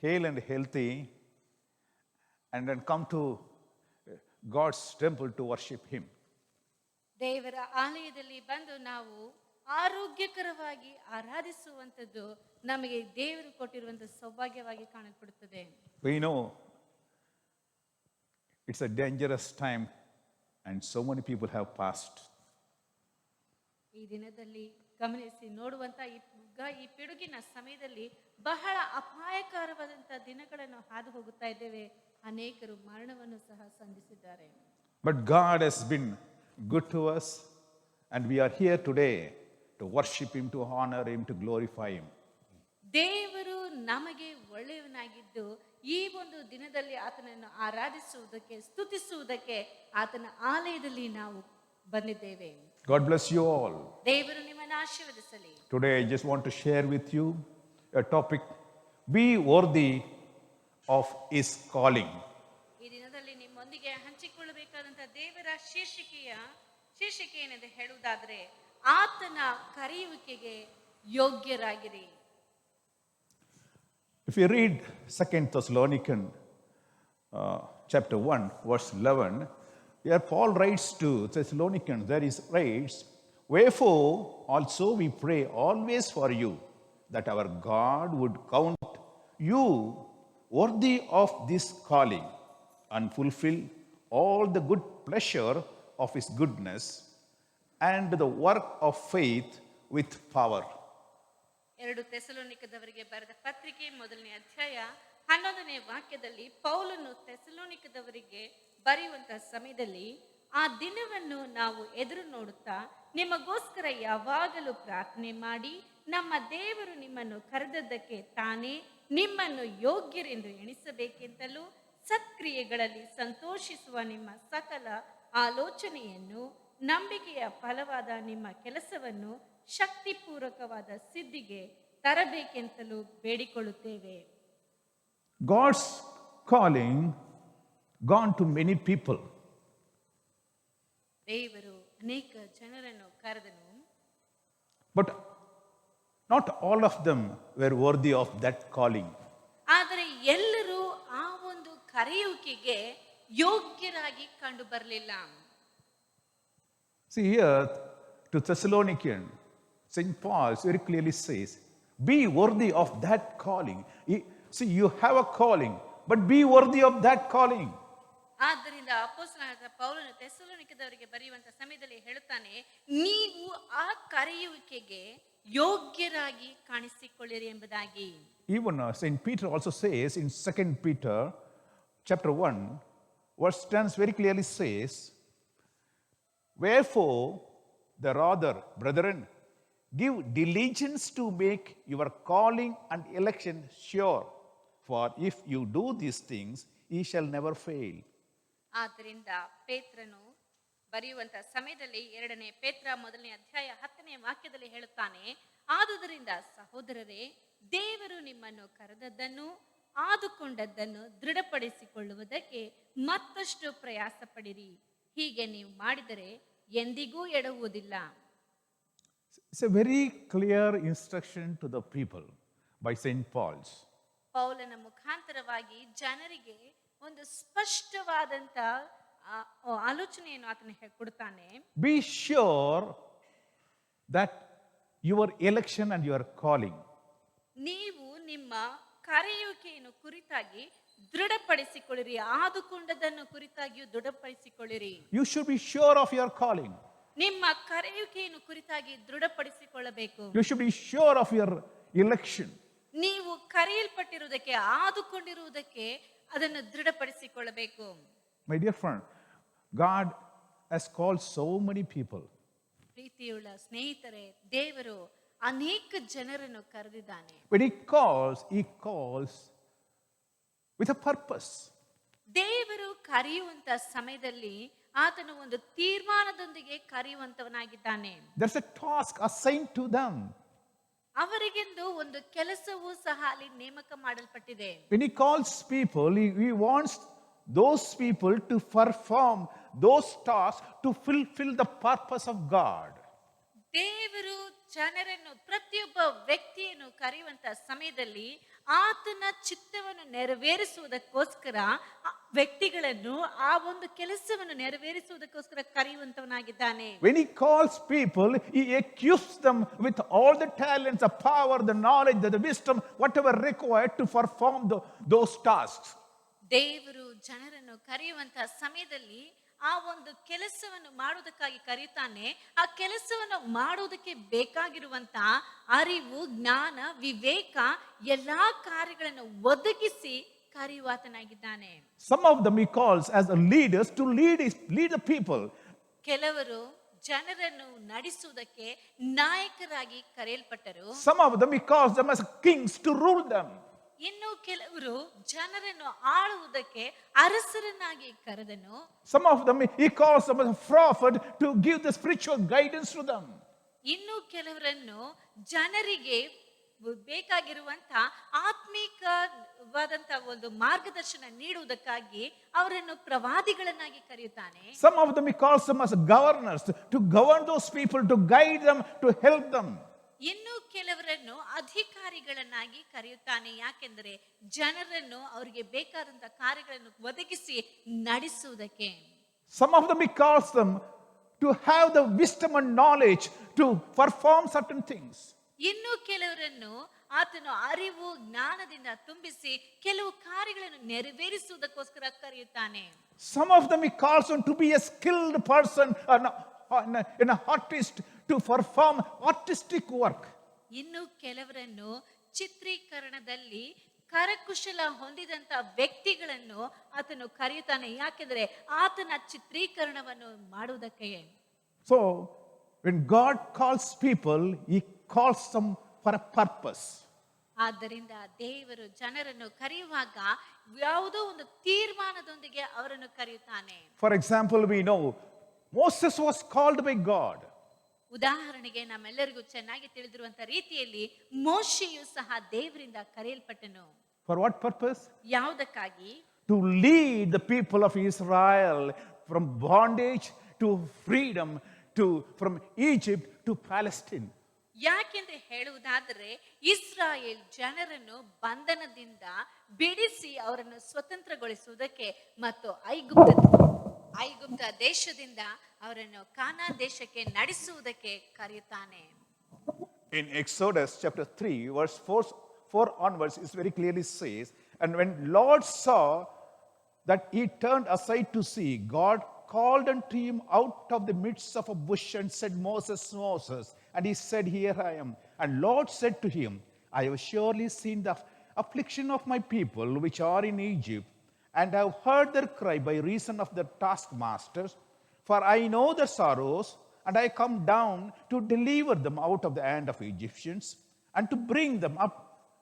hale and healthy and then come to God's temple to worship Him. ದೇವರ ಆಲಯದಲ್ಲಿ ಬಂದು ನಾವು ಆರೋಗ್ಯಕರವಾಗಿ ಆರಾಧಿಸುವಂಥದ್ದು ನಮಗೆ ದೇವರು ಕೊಟ್ಟಿರುವಂತಹ ಸೌಭಾಗ್ಯವಾಗಿ ಕಾಣಲ್ಪಡುತ್ತದೆ. We know it's a dangerous time and so many people have passed. ಈ ದಿನದಲ್ಲಿ ಗಮನಿಸಿ ನೋಡುವಂತ ಈ ಪಿಡುಗಿನ ಸಮಯದಲ್ಲಿ ಬಹಳ ಅಪಾಯಕರವಾದಂತಹ ದಿನಗಳನ್ನು ಹಾದು ಹೋಗುತ್ತಾ ಇದ್ದೇವೆ. ಅನೇಕರು ಮರಣವನ್ನು ಸಹ ಸಂಧಿಸಿದ್ದಾರೆ. But God has been good to us and we are here today to worship Him, to honor Him, to glorify Him. ದೇವರು ನಮಗೆ ಒಳ್ಳೆಯವನಾಗಿದ್ದು ಈ ಒಂದು ದಿನದಲ್ಲಿ ಆತನನ್ನು ಆರಾಧಿಸುವುದಕ್ಕೆ ಸ್ತುತಿಸುವುದಕ್ಕೆ ಆತನ ಆಲಯದಲ್ಲಿ ನಾವು ಬಂದಿದ್ದೇವೆ. God bless you all. ದೇವರು ನಿಮ್ಮನ್ನು ಆಶೀರ್ವದಿಸಲಿ. Today I just want to share with you a topic, be worthy of His calling. ಈ ದಿನದಲ್ಲಿ ನಿಮ್ಮೊಂದಿಗೆ ಹಂಚಿಕೊಳ್ಳಬೇಕಾದಂತಹ ದೇವರ ಶೀರ್ಷಿಕೆ ಏನೆಂದು ಹೇಳುವುದಾದರೆ ಆತನ ಕರೆಯುವಿಕೆಗೆ ಯೋಗ್ಯರಾಗಿರಿ. If you read 2 Thessalonians chapter 1 verse 11, here Paul writes to Thessalonians, there is writes, wherefore also we pray always for you, that our God would count you worthy of this calling and fulfill all the good pleasure of His goodness and the work of faith with power. 2 ಥೆಸಲೋನಿಕದವರಿಗೆ ಬರೆದ ಪತ್ರಿಕೆ 1ನೇ ಅಧ್ಯಾಯ 11ನೇ ವಾಕ್ಯದಲ್ಲಿ ಪೌಲನು ಥೆಸಲೋನಿಕದವರಿಗೆ ಬರೆಯುವಂತಹ ಸಮಯದಲ್ಲಿ ಆ ದಿನವನ್ನು ನಾವು ಎದುರು ನೋಡುತ್ತಾ ನಿಮಗೋಸ್ಕರ ಯಾವಾಗಲೂ ಪ್ರಾರ್ಥನೆ ಮಾಡಿ ನಮ್ಮ ದೇವರು ನಿಮ್ಮನ್ನು ಕರೆದದ್ದಕ್ಕೆ ತಾನೇ ನಿಮ್ಮನ್ನು ಯೋಗ್ಯರೆಂದು ಎಣಿಸಬೇಕೆಂತಲೂ ಸತ್ಕ್ರಿಯೆಗಳಲ್ಲಿ ಸಂತೋಷಿಸುವ ನಿಮ್ಮ ಸಕಲ ಆಲೋಚನೆಯನ್ನು ನಂಬಿಕೆಯ ಫಲವಾದ ನಿಮ್ಮ ಕೆಲಸವನ್ನು ಶಕ್ತಿಪೂರ್ವಕವಾದ ಸಿದ್ಧಿಗೆ ತರಬೇಕೆಂತಲೂ ಬೇಡಿಕೊಳ್ಳುತ್ತೇವೆ. God's calling gone to many people. ದೇವರು ಅನೇಕ ಜನರನ್ನು ಕರೆದನು. But not all of them were worthy of that calling. ಆದರೆ ಎಲ್ಲರೂ ಆ ಒಂದು ಕರೆಯುವಿಕೆಗೆ ಯೋಗ್ಯರಾಗಿ ಕಂಡು ಬರಲಿಲ್ಲ. See here, to Thessalonican, St. Paul very clearly says, be worthy of that calling. See, you have a calling, but be worthy of that calling. ಆದ್ದರಿಂದ ಅಪೊಸ್ತಲನಾದ ಪೌಲನು ಥೆಸಲೋನಿಕದವರಿಗೆ ಬರೆಯುವಂತ ಸಮಯದಲ್ಲಿ ಹೇಳುತ್ತಾನೆ, ನೀವು ಆ ಕರೆಯುವಿಕೆಗೆ ಯೋಗ್ಯರಾಗಿ ಕಾಣಿಸಿಕೊಳ್ಳಿರಿ ಎಂಬುದಾಗಿ. Even St. Peter also says in 2 Peter chapter 1, verse 10 very clearly says, wherefore the rather, brethren, give diligence to make your calling and election sure, for if you do these things, ye shall never fail. ಆದ್ದರಿಂದ ಪೇತ್ರನು ಬರೆಯುವಂತ ಸಮಯದಲ್ಲಿ 2 ಪೇತ್ರ 1ನೇ ಅಧ್ಯಾಯ 10ನೇ ವಾಕ್ಯದಲ್ಲಿ ಹೇಳುತ್ತಾನೆ, ಆದುದರಿಂದ ಸಹೋದರರೇ, ದೇವರು ನಿಮ್ಮನ್ನು ಕರೆದದ್ದನ್ನು ಆದುಕೊಂಡದ್ದನ್ನು ದೃಢಪಡಿಸಿಕೊಳ್ಳುವುದಕ್ಕೆ ಮತ್ತಷ್ಟು ಪ್ರಯಾಸ ಪಡಿರಿ. ಹೀಗೆ ನೀವು ಮಾಡಿದರೆ ಎಂದಿಗೂ ಎಡವುವುದಿಲ್ಲ. It's a very clear instruction to the people by St. Paul's. ಪೌಲನ ಮುಖಾಂತರವಾಗಿ ಜನರಿಗೆ ಒಂದು ಸ್ಪಷ್ಟವಾದಂತ ಆಲೋಚನೆಯನ್ನು ಆತನ ಕೊಡ್ತಾನೆ. Be sure that your election and your calling. ನೀವು ನಿಮ್ಮ ಕರೆಯುವಿಕೆಯನ್ನು ಕುರಿತಾಗಿ ದೃಢಪಡಿಸಿಕೊಳ್ಳಿರಿ, ಆದುಕೊಂಡದನ್ನು ಕುರಿತಾಗಿಯೂ ದೃಢಪಡಿಸಿಕೊಳ್ಳಿರಿ. You should be sure of your calling. ನಿಮ್ಮ ಕರೆಯುವಿಕೆಯನ್ನು ಕುರಿತಾಗಿ ದೃಢಪಡಿಸಿಕೊಳ್ಳಬೇಕು. You should be sure of your election. ನೀವು ಕರೆಯಲ್ಪಟ್ಟಿರುವುದಕ್ಕೆ, ಆದುಕೊಂಡಿರುವುದಕ್ಕೆ ಅದನ್ನು ದೃಢಪಡಿಸಿಕೊಳ್ಳಬೇಕು. My dear friend, God has called so many people. ಪ್ರೀತಿಯುಳ್ಳ ಸ್ನೇಹಿತರೆ, ದೇವರು ಅನೇಕ ಜನರನ್ನು ಕರೆದಿದ್ದಾನೆ. When He calls with a purpose. ದೇವರು ಕರೆಯುವಂತ ಸಮಯದಲ್ಲಿ ಆತನು ಒಂದು ತೀರ್ಮಾನದೊಂದಿಗೆ ಕರೆಯುವಂತವನಾಗಿದ್ದಾನೆ. There's a task assigned to them. ಅವರಿಗೆಂದು ಒಂದು ಕೆಲಸವೂ ಸಹ ಅಲ್ಲಿ ನೇಮಕ ಮಾಡಲ್ಪಟ್ಟಿದೆ. When He calls people, He wants those people to perform those tasks to fulfill the purpose of God. ದೇವರು ಜನರನ್ನು, ಪ್ರತಿಯೊಬ್ಬ ವ್ಯಕ್ತಿಯನ್ನು ಕರೆಯುವಂತ ಸಮಯದಲ್ಲಿ ಆತನ ಚಿತ್ತವನ್ನು ನೆರವೇರಿಸುವುದಕ್ಕೋಸ್ಕರ ವ್ಯಕ್ತಿಗಳನ್ನು ಆ ಒಂದು ಕೆಲಸವನ್ನು ನೆರವೇರಿಸುವುದಕ್ಕೋಸ್ಕರ ಕರೆಯುವಂತವನಾಗಿದ್ದಾನೆ. When He calls people, He equips them with all the talents, the power, the knowledge, the wisdom, whatever required to perform those tasks. ದೇವರು ಜನರನ್ನು ಕರೆಯುವಂತ ಸಮಯದಲ್ಲಿ ಆ ಒಂದು ಕೆಲಸವನ್ನು ಮಾಡುವುದಕ್ಕಾಗಿ ಕರೆಯುತ್ತಾನೆ. ಆ ಕೆಲಸವನ್ನು ಮಾಡುವುದಕ್ಕೆ ಬೇಕಾಗಿರುವಂತ ಅರಿವು, ಜ್ಞಾನ, ವಿವೇಕ ಎಲ್ಲಾ ಕಾರ್ಯಗಳನ್ನು ಒದಗಿಸಿ ಕರೆಯುವಾತನಾಗಿದ್ದಾನೆ. Some of them He calls as leaders to lead the people. ಕೆಲವರು ಜನರನ್ನು ನಡೆಸುವುದಕ್ಕೆ ನಾಯಕರಾಗಿ ಕರೆಯಲ್ಪಟ್ಟರು. Some of them He calls them as kings to rule them. ಇನ್ನು ಕೆಲವರು ಜನರನ್ನು ಆಳುವುದಕ್ಕೆ ಅರಸರನ್ನಾಗಿ ಕರೆದನು. Some of them He calls them as a prophet to give the spiritual guidance to them. ಇನ್ನು ಕೆಲವರನ್ನು ಜನರಿಗೆ ಬೇಕಾಗಿರುವಂತ ಆತ್ಮಿಕವಾದಂತ ಒಂದು ಮಾರ್ಗದರ್ಶನ ನೀಡುವುದಕ್ಕಾಗಿ ಅವರನ್ನು ಪ್ರವಾದಿಗಳನ್ನಾಗಿ ಕರೆಯುತ್ತಾನೆ. Some of them He calls them as governors to govern those people, to guide them, to help them. ಇನ್ನು ಕೆಲವರನ್ನು ಅಧಿಕಾರಿಗಳನ್ನಾಗಿ ಕರೆಯುತ್ತಾನೆ. ಯಾಕೆಂದರೆ ಜನರನ್ನು ಅವರಿಗೆ ಬೇಕಾದಂತ ಕಾರ್ಯಗಳನ್ನು ಒದಗಿಸಿ ನಡೆಸುವುದಕ್ಕೆ. Some of them He calls them to have the wisdom and knowledge to perform certain things. ಇನ್ನು ಕೆಲವರನ್ನು ಆತನು ಅರಿವು, ಜ್ಞಾನದಿಂದ ತುಂಬಿಸಿ ಕೆಲವು ಕಾರ್ಯಗಳನ್ನು ನೆರವೇರಿಸುವುದಕ್ಕೋಸ್ಕರ ಕರೆಯುತ್ತಾನೆ. Some of them He calls them to be a skilled person, an artist, to perform artistic work. ಇನ್ನು ಕೆಲವರನ್ನು ಚಿತ್ರೀಕರಣದಲ್ಲಿ ಕರಕುಶಲ ಹೊಂದಿದಂತ ವ್ಯಕ್ತಿಗಳನ್ನು ಆತನು ಕರೆಯುತ್ತಾನೆ. ಯಾಕೆಂದ್ರೆ ಆತನ ಚಿತ್ರೀಕರಣವನ್ನು ಮಾಡುವುದಕ್ಕೆ. So when God calls people, He calls them for a purpose. ಆದ್ದರಿಂದ ದೇವರು ಜನರನ್ನು ಕರೆಯುವಾಗ ಯಾವುದೋ ಒಂದು ತೀರ್ಮಾನದೊಂದಿಗೆ ಅವರನ್ನು ಕರೆಯುತ್ತಾನೆ. For example, we know Moses was called by God. ಉದಾಹರಣೆಗೆ ನಮ್ಮೆಲ್ಲರಿಗೂ ಚೆನ್ನಾಗಿ ತಿಳಿದಿರುವಂತ ರೀತಿಯಲ್ಲಿ ಮೋಶೆಯು ಸಹ ದೇವರಿಂದ ಕರೆಯಲ್ಪಟ್ಟನು. For what purpose? ಯಾವುದಕ್ಕಾಗಿ? To lead the people of Israel from bondage to freedom, from Egypt to Palestine. ಯಾಕೆಂದ್ರೆ ಹೇಳುವುದಾದರೆ ಇಸ್ರಾಯೇಲ್ ಜನರನ್ನು ಬಂಧನದಿಂದ ಬಿಡಿಸಿ ಅವರನ್ನು ಸ್ವತಂತ್ರಗೊಳಿಸುವುದಕ್ಕೆ ಮತ್ತು ಐಗುಪ್ತ ದೇಶದಿಂದ ಅವರನ್ನು ಕಾನಾನ್ ದೇಶಕ್ಕೆ ನಡೆಸುವುದಕ್ಕೆ ಕರೆಯುತ್ತಾನೆ. In Exodus chapter 3, verse 4 onwards, it very clearly says, and when Lord saw that he turned aside to see, God called unto him out of the midst of a bush and said, Moses, Moses. And he said, Here I am. And Lord said to him, I have surely seen the affliction of my people which are in Egypt, and have heard their cry by reason of their taskmasters. For I know their sorrows, and I come down to deliver them out of the hand of Egyptians, and to bring them up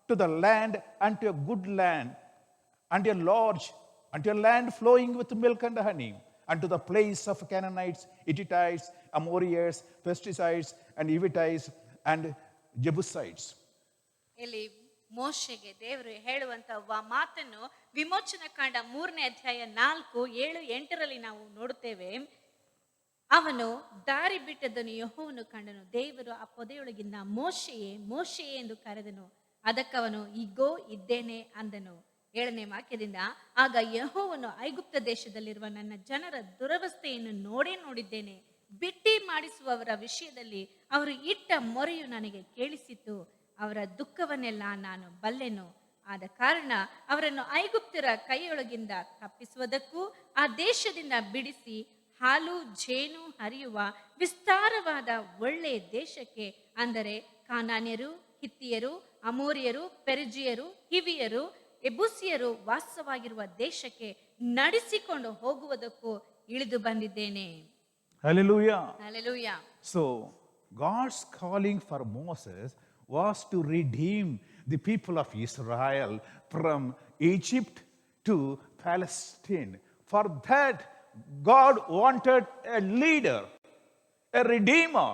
to the land, unto a good land, unto a large, unto a land flowing with milk and honey, unto the place of Canaanites, Hittites, Amorites, Pesticides, and Evitites, and Jebusites. ಇಲ್ಲಿ ಮೋಶೆಗೆ ದೇವರು ಹೇಳುವಂತ ಮಾತನ್ನು ವಿಮೋಚನ ಕಾಂಡ 3ನೇ ಅಧ್ಯಾಯ 4, 7, 8ರಲ್ಲಿ ನಾವು ನೋಡುತ್ತೇವೆ. ಅವನು ದಾರಿ ಬಿಟ್ಟದನ್ನು ಯೆಹೋವನು ಕಂಡನು. ದೇವರು ಆ ಪೊದೆಯೊಳಗಿಂದ ಮೋಶೆಯೇ ಮೋಶೆಯೇ ಎಂದು ಕರೆದನು. ಅದಕ್ಕವನು ಇಗೋ ಇದ್ದೇನೆ ಅಂದನು. 7ನೇ ವಾಕ್ಯದಿಂದ, ಆಗ ಯೆಹೋವನು ಐಗುಪ್ತ ದೇಶದಲ್ಲಿರುವ ನನ್ನ ಜನರ ದುರವಸ್ಥೆಯನ್ನು ನೋಡಿದ್ದೇನೆ. ಬಿಟ್ಟಿ ಮಾಡಿಸುವವರ ವಿಷಯದಲ್ಲಿ ಅವರು ಇಟ್ಟ ಮೊರೆಯು ನನಗೆ ಕೇಳಿಸಿತು. ಅವರ ದುಃಖವನ್ನೆಲ್ಲ ನಾನು ಬಲ್ಲೆನು. ಆದ ಕಾರಣ ಅವರನ್ನು ಐಗುಪ್ತರ ಕೈಯೊಳಗಿಂದ ತಪ್ಪಿಸುವುದಕ್ಕೂ ಆ ದೇಶದಿಂದ ಬಿಡಿಸಿ ಹಾಲು ಜೇನು ಹರಿಯುವ ವಿಸ್ತಾರವಾದ ಒಳ್ಳೆಯ ದೇಶಕ್ಕೆ, ಅಂದರೆ ಕಾನಾನ್ಯರು, ಹಿತ್ತಿಯರು, ಅಮೋರಿಯರು, ಪೆರಿಜಿಯರು, ಹಿವಿಯರು, ಎಬೂಸಿಯರು ವಾಸವಾಗಿರುವ ದೇಶಕ್ಕೆ ನಡೆಸಿಕೊಂಡು ಹೋಗುವುದಕ್ಕೂ ಇಳಿದು ಬಂದಿದ್ದೇನೆ. Hallelujah. Hallelujah. So, God's calling for Moses was to redeem the people of Israel from Egypt to Palestine. For that, God wanted a leader, a redeemer.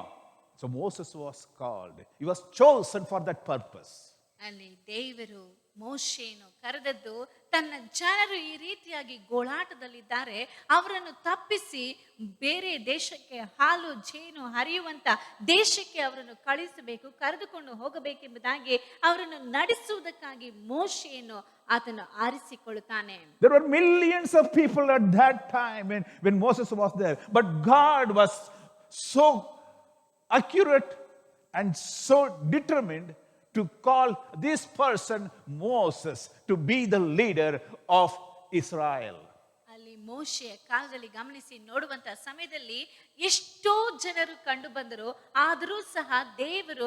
So Moses was called. He was chosen for that purpose. ಅಲ್ಲಿ ದೇವರು ಮೋಶೆಯನ್ನು ಕರೆದದ್ದು ತನ್ನ ಜನರು ಈ ರೀತಿಯಾಗಿ ಗೋಳಾಟದಲ್ಲಿದ್ದಾರೆ, ಅವರನ್ನು ತಪ್ಪಿಸಿ ಬೇರೆ ದೇಶಕ್ಕೆ, ಹಾಲು ಜೇನು ಹರಿಯುವಂತ ದೇಶಕ್ಕೆ ಅವರನ್ನು ಕಳಿಸಬೇಕು, ಕರೆದುಕೊಂಡು ಹೋಗಬೇಕೆಂಬುದಾಗಿ ಅವರನ್ನು ನಡೆಸುವುದಕ್ಕಾಗಿ ಮೋಶೆಯನ್ನು ಆತನು ಆರಿಸಿಕೊಳ್ಳುತ್ತಾನೆ. There were millions of people at that time when Moses was there. But God was so accurate and so determined to call this person Moses to be the leader of Israel. ಅಲ್ಲಿ ಮೋಶೆಯ ಕಾಲದಲ್ಲಿ ಗಮನಿಸಿ ನೋಡುವಂತ ಸಮಯದಲ್ಲಿ ಎಷ್ಟೋ ಜನರು ಕಂಡು ಬಂದರು. ಆದರೂ ಸಹ ದೇವರು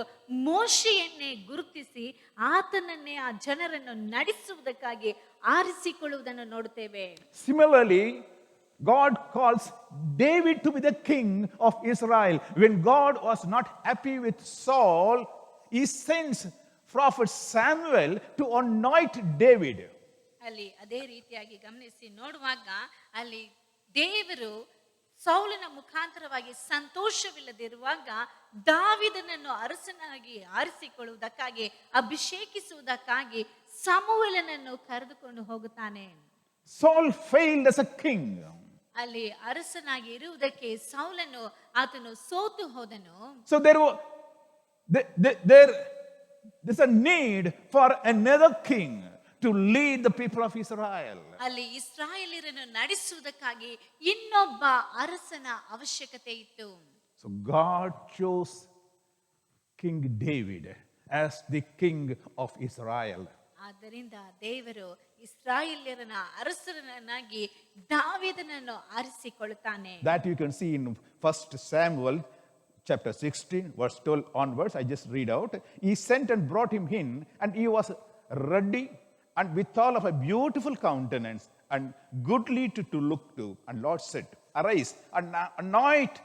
ಮೋಶೆಯನ್ನೇ ಗುರುತಿಸಿ ಆತನನ್ನೇ ಆ ಜನರನ್ನು ನಡೆಸುವುದಕ್ಕಾಗಿ ಆರಿಸಿಕೊಳ್ಳುವುದನ್ನು ನೋಡುತ್ತೇವೆ. Similarly, God calls David to be the king of Israel. When God was not happy with Saul, he sends prophet Samuel to anoint David. ಅಲ್ಲಿ ಅದೇ ರೀತಿಯಾಗಿ ಗಮನಿಸಿ ನೋಡುವಾಗ ಅಲ್ಲಿ ದೇವರು ಸೌಲನ ಮುಖಾಂತರವಾಗಿ ಸಂತೋಷವಿಲ್ಲದಿರುವಾಗ ದಾವೀದನನ್ನು ಅರಸನಾಗಿ ಆರಿಸಿಕೊಳ್ಳುವುದಕ್ಕಾಗಿ, ಅಭಿಷೇಕಿಸುವುದಕ್ಕಾಗಿ ಸಮುವೇಲನನ್ನು ಕರೆದುಕೊಂಡು ಹೋಗುತ್ತಾನೆ. Saul failed as a king. ಅಲ್ಲಿ ಅರಸನಾಗಿ ಇರುವುದಕ್ಕೆ ಸೌಲನು ಆತನು ಸೋತು ಹೋದನು. So there's a need for another king to lead the people of Israel. ಅಲ್ಲಿ ಇಸ್ರಾಯೇಲರನ್ನು ನಡೆಸುವುದಕ್ಕಾಗಿ ಇನ್ನೊಬ್ಬ ಅರಸನ ಅವಶ್ಯಕತೆ ಇತ್ತು. So God chose King David as the king of Israel. ಆದ್ದರಿಂದ ದೇವರು ಇಸ್ರಾಯೇಲ್ಯರನ್ನ ಅರಸರನ್ನಾಗಿ ದಾವೀದನನ್ನು ಆರಿಸಿಕೊಳ್ಳುತ್ತಾನೆ. That you can see in 1 Samuel chapter 16 verse 12 onwards. I just read out. He sent and brought him in, and he was ruddy and withal of a beautiful countenance and goodly to look to. And Lord said, Arise and anoint,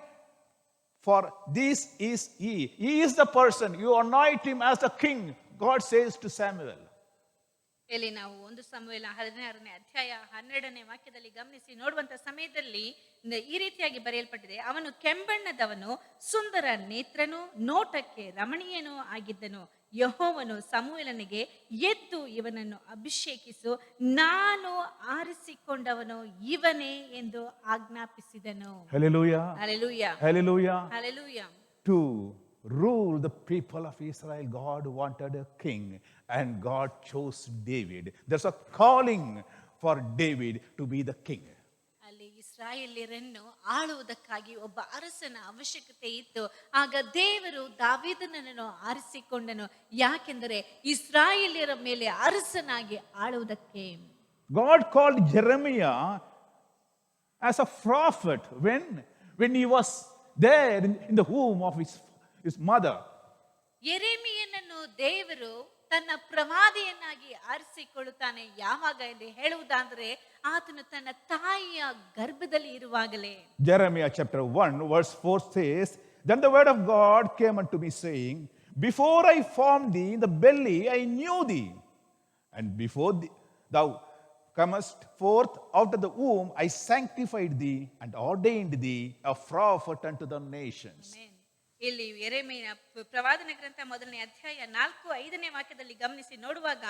for this is he. He is the person. You anoint him as the king, God says to Samuel. ಇಲ್ಲಿ ನಾವು 1 ಸಮುವೇಲ 16ನೇ ಅಧ್ಯಾಯ 12ನೇ ವಾಕ್ಯದಲ್ಲಿ ಗಮನಿಸಿ ನೋಡುವಂತ ಸಮಯದಲ್ಲಿ ಈ ರೀತಿಯಾಗಿ ಬರೆಯಲ್ಪಟ್ಟಿದೆ. ಅವನು ಕೆಂಬಣ್ಣದವನು, ಸುಂದರ ನೇತ್ರನು, ನೋಟಕ್ಕೆ ರಮಣೀಯನೂ ಆಗಿದ್ದನು. ಯೆಹೋವನು ಸಮುವೇಲನಿಗೆ, ಎದ್ದು ಇವನನ್ನು ಅಭಿಷೇಕಿಸು, ನಾನು ಆರಿಸಿಕೊಂಡವನು ಇವನೇ ಎಂದು ಆಜ್ಞಾಪಿಸಿದನು. Hallelujah. Hallelujah. Hallelujah. Hallelujah. To rule the people of Israel, God wanted a king, and God chose David. There's a calling for David to be the king. ಅಲ್ಲಿ ಇಸ್ರಾಯೇಲ್ಯರನ್ನು ಆಳುವುದಕ್ಕಾಗಿ ಒಬ್ಬ ಅರಸನ ಅವಶ್ಯಕತೆ ಇತ್ತು. ಆಗ ದೇವರು ದಾವೀದನನ್ನು ಆರಿಸಿಕೊಂಡನು. ಯಾಕೆಂದರೆ ಇಸ್ರಾಯೇಲ್ಯರ ಮೇಲೆ ಅರಸನಾಗಿ ಆಳುವುದಕ್ಕೆ. God called Jeremiah as a prophet when he was there in the womb of his mother. ಯೆರೆಮೀಯನನ್ನು ದೇವರು ತನ್ನ ಪ್ರವಾದಿಯನ್ನಾಗಿ ಆರಿಸಿಕೊಳ್ಳುತ್ತಾನೆ. ಯಾವಾಗ ಎಂದು ಹೇಳುವುದಾದರೆ ಆತನು ತನ್ನ ತಾಯಿಯ ಗರ್ಭದಲ್ಲಿ ಇರುವಾಗಲೇ. Jeremiah chapter 1 verse 4 says, "Then the word of God came unto me saying, Before I formed thee in the belly, I knew thee. And before thou comest forth out of the womb, I sanctified thee and ordained thee a prophet unto the nations." ಇಲ್ಲಿ ಯೆರೆಮೀಯನ ಪ್ರವಾದನ ಗ್ರಂಥ 1ನೇ ಅಧ್ಯಾಯ 4-5ನೇ ವಾಕ್ಯದಲ್ಲಿ ಗಮನಿಸಿ ನೋಡುವಾಗ,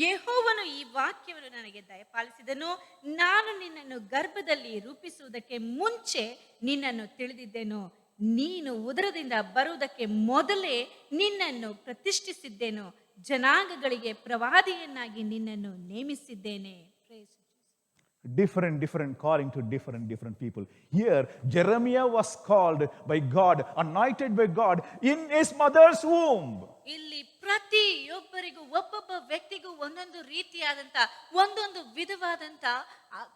ಯೆಹೋವನು ಈ ವಾಕ್ಯವನ್ನು ನನಗೆ ದಯಪಾಲಿಸಿದನು. ನಾನು ನಿನ್ನನ್ನು ಗರ್ಭದಲ್ಲಿ ರೂಪಿಸುವುದಕ್ಕೆ ಮುಂಚೆ ನಿನ್ನನ್ನು ತಿಳಿದಿದ್ದೆನು. ನೀನು ಉದರದಿಂದ ಬರುವುದಕ್ಕೆ ಮೊದಲೇ ನಿನ್ನನ್ನು ಪ್ರತಿಷ್ಠಿಸಿದ್ದೇನು. ಜನಾಂಗಗಳಿಗೆ ಪ್ರವಾದಿಯನ್ನಾಗಿ ನಿನ್ನನ್ನು ನೇಮಿಸಿದ್ದೇನೆ. Different calling to different people. Here Jeremiah was called by God, anointed by God in his mother's womb. ಇಲ್ಲಿ ಪ್ರತಿಯೊಬ್ಬರಿಗೂ ಒಬ್ಬೊಬ್ಬ ವ್ಯಕ್ತಿಗೂ ಒಂದೊಂದು ರೀತಿಯಾದಂತ ಒಂದೊಂದು ವಿಧವಾದಂತ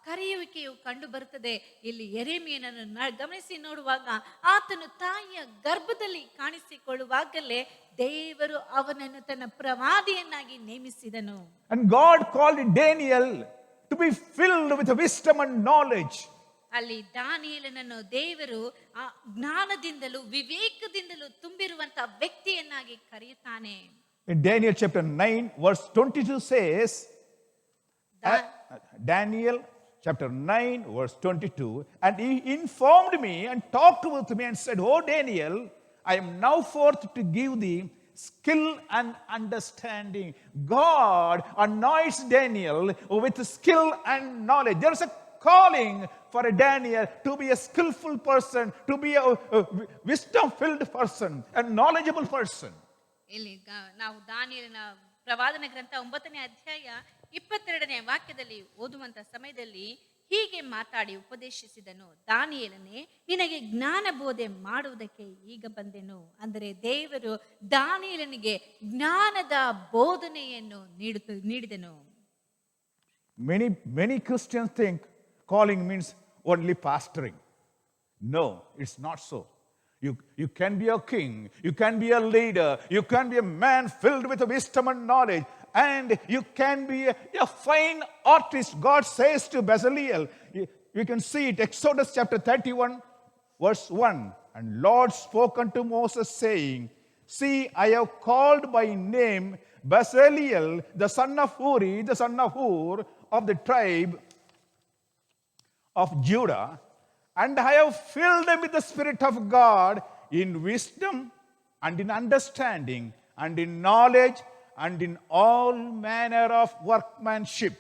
ಕರೆಯುವಿಕೆಯು ಕಂಡು ಬರುತ್ತದೆ. ಇಲ್ಲಿ ಯೆರೆಮೀಯನನ್ನು ಗಮನಿಸಿ ನೋಡುವಾಗ ಆತನು ತಾಯಿಯ ಗರ್ಭದಲ್ಲಿ ಕಾಣಿಸಿಕೊಳ್ಳುವಾಗಲೇ ದೇವರು ಅವನನ್ನು ತನ್ನ ಪ್ರವಾದಿಯನ್ನಾಗಿ ನೇಮಿಸಿದನು. And God called Daniel to be filled with wisdom and knowledge. ಅಲ್ಲಿ ದಾನಿಯೇಲನನ್ನು ದೇವರು ಆ ಜ್ಞಾನದಿಂದಲೂ ವಿವೇಕದಿಂದಲೂ ತುಂಬಿರುವಂತ ವ್ಯಕ್ತಿಯನ್ನಾಗಿ ಕರೆಯುತ್ತಾನೆ. In Daniel chapter 9 verse 22 says, Daniel chapter 9 verse 22, "And he informed me and talked with me and said, O Daniel, I am now forth to give thee skill and understanding." God anoints Daniel with skill and knowledge. There is a calling for a Daniel to be a skillful person, to be a wisdom-filled person, a knowledgeable person. ಇಲ್ಲಿ ನಾವು ದಾನಿಯೇಲನ ಪ್ರವಾದನ ಗ್ರಂಥ 9ನೇ ಅಧ್ಯಾಯ 22ನೇ ವಾಕ್ಯದಲ್ಲಿ ಓದುವಂತ ಸಮಯದಲ್ಲಿ ಹೀಗೆ ಮಾತಾಡಿ ಉಪದೇಶಿಸಿದನು, "ದಾನಿಯೇಲನೇ, ನಿನಗೆ ಜ್ಞಾನ ಬೋಧೆ ಮಾಡುವುದಕ್ಕೆ ಈಗ ಬಂದೆನು." ಅಂದರೆ ದೇವರು ದಾನಿಯೇಲನಿಗೆ ಜ್ಞಾನದ ಬೋಧನೆಯನ್ನು ನೀಡಿದನು. Many Christians think calling means only pastoring. No, it's not so. You can be a king, you can be a leader, you can be a man filled with wisdom and knowledge, and you can be a fine artist. God says to Bezalel, you can see it, Exodus chapter 31 verse 1, "And Lord spoke unto Moses saying, See, I have called by name Bezalel, the son of Uri, the son of Hur, of the tribe of Judah, and I have filled them with the Spirit of God in wisdom and in understanding and in knowledge and in all manner of workmanship,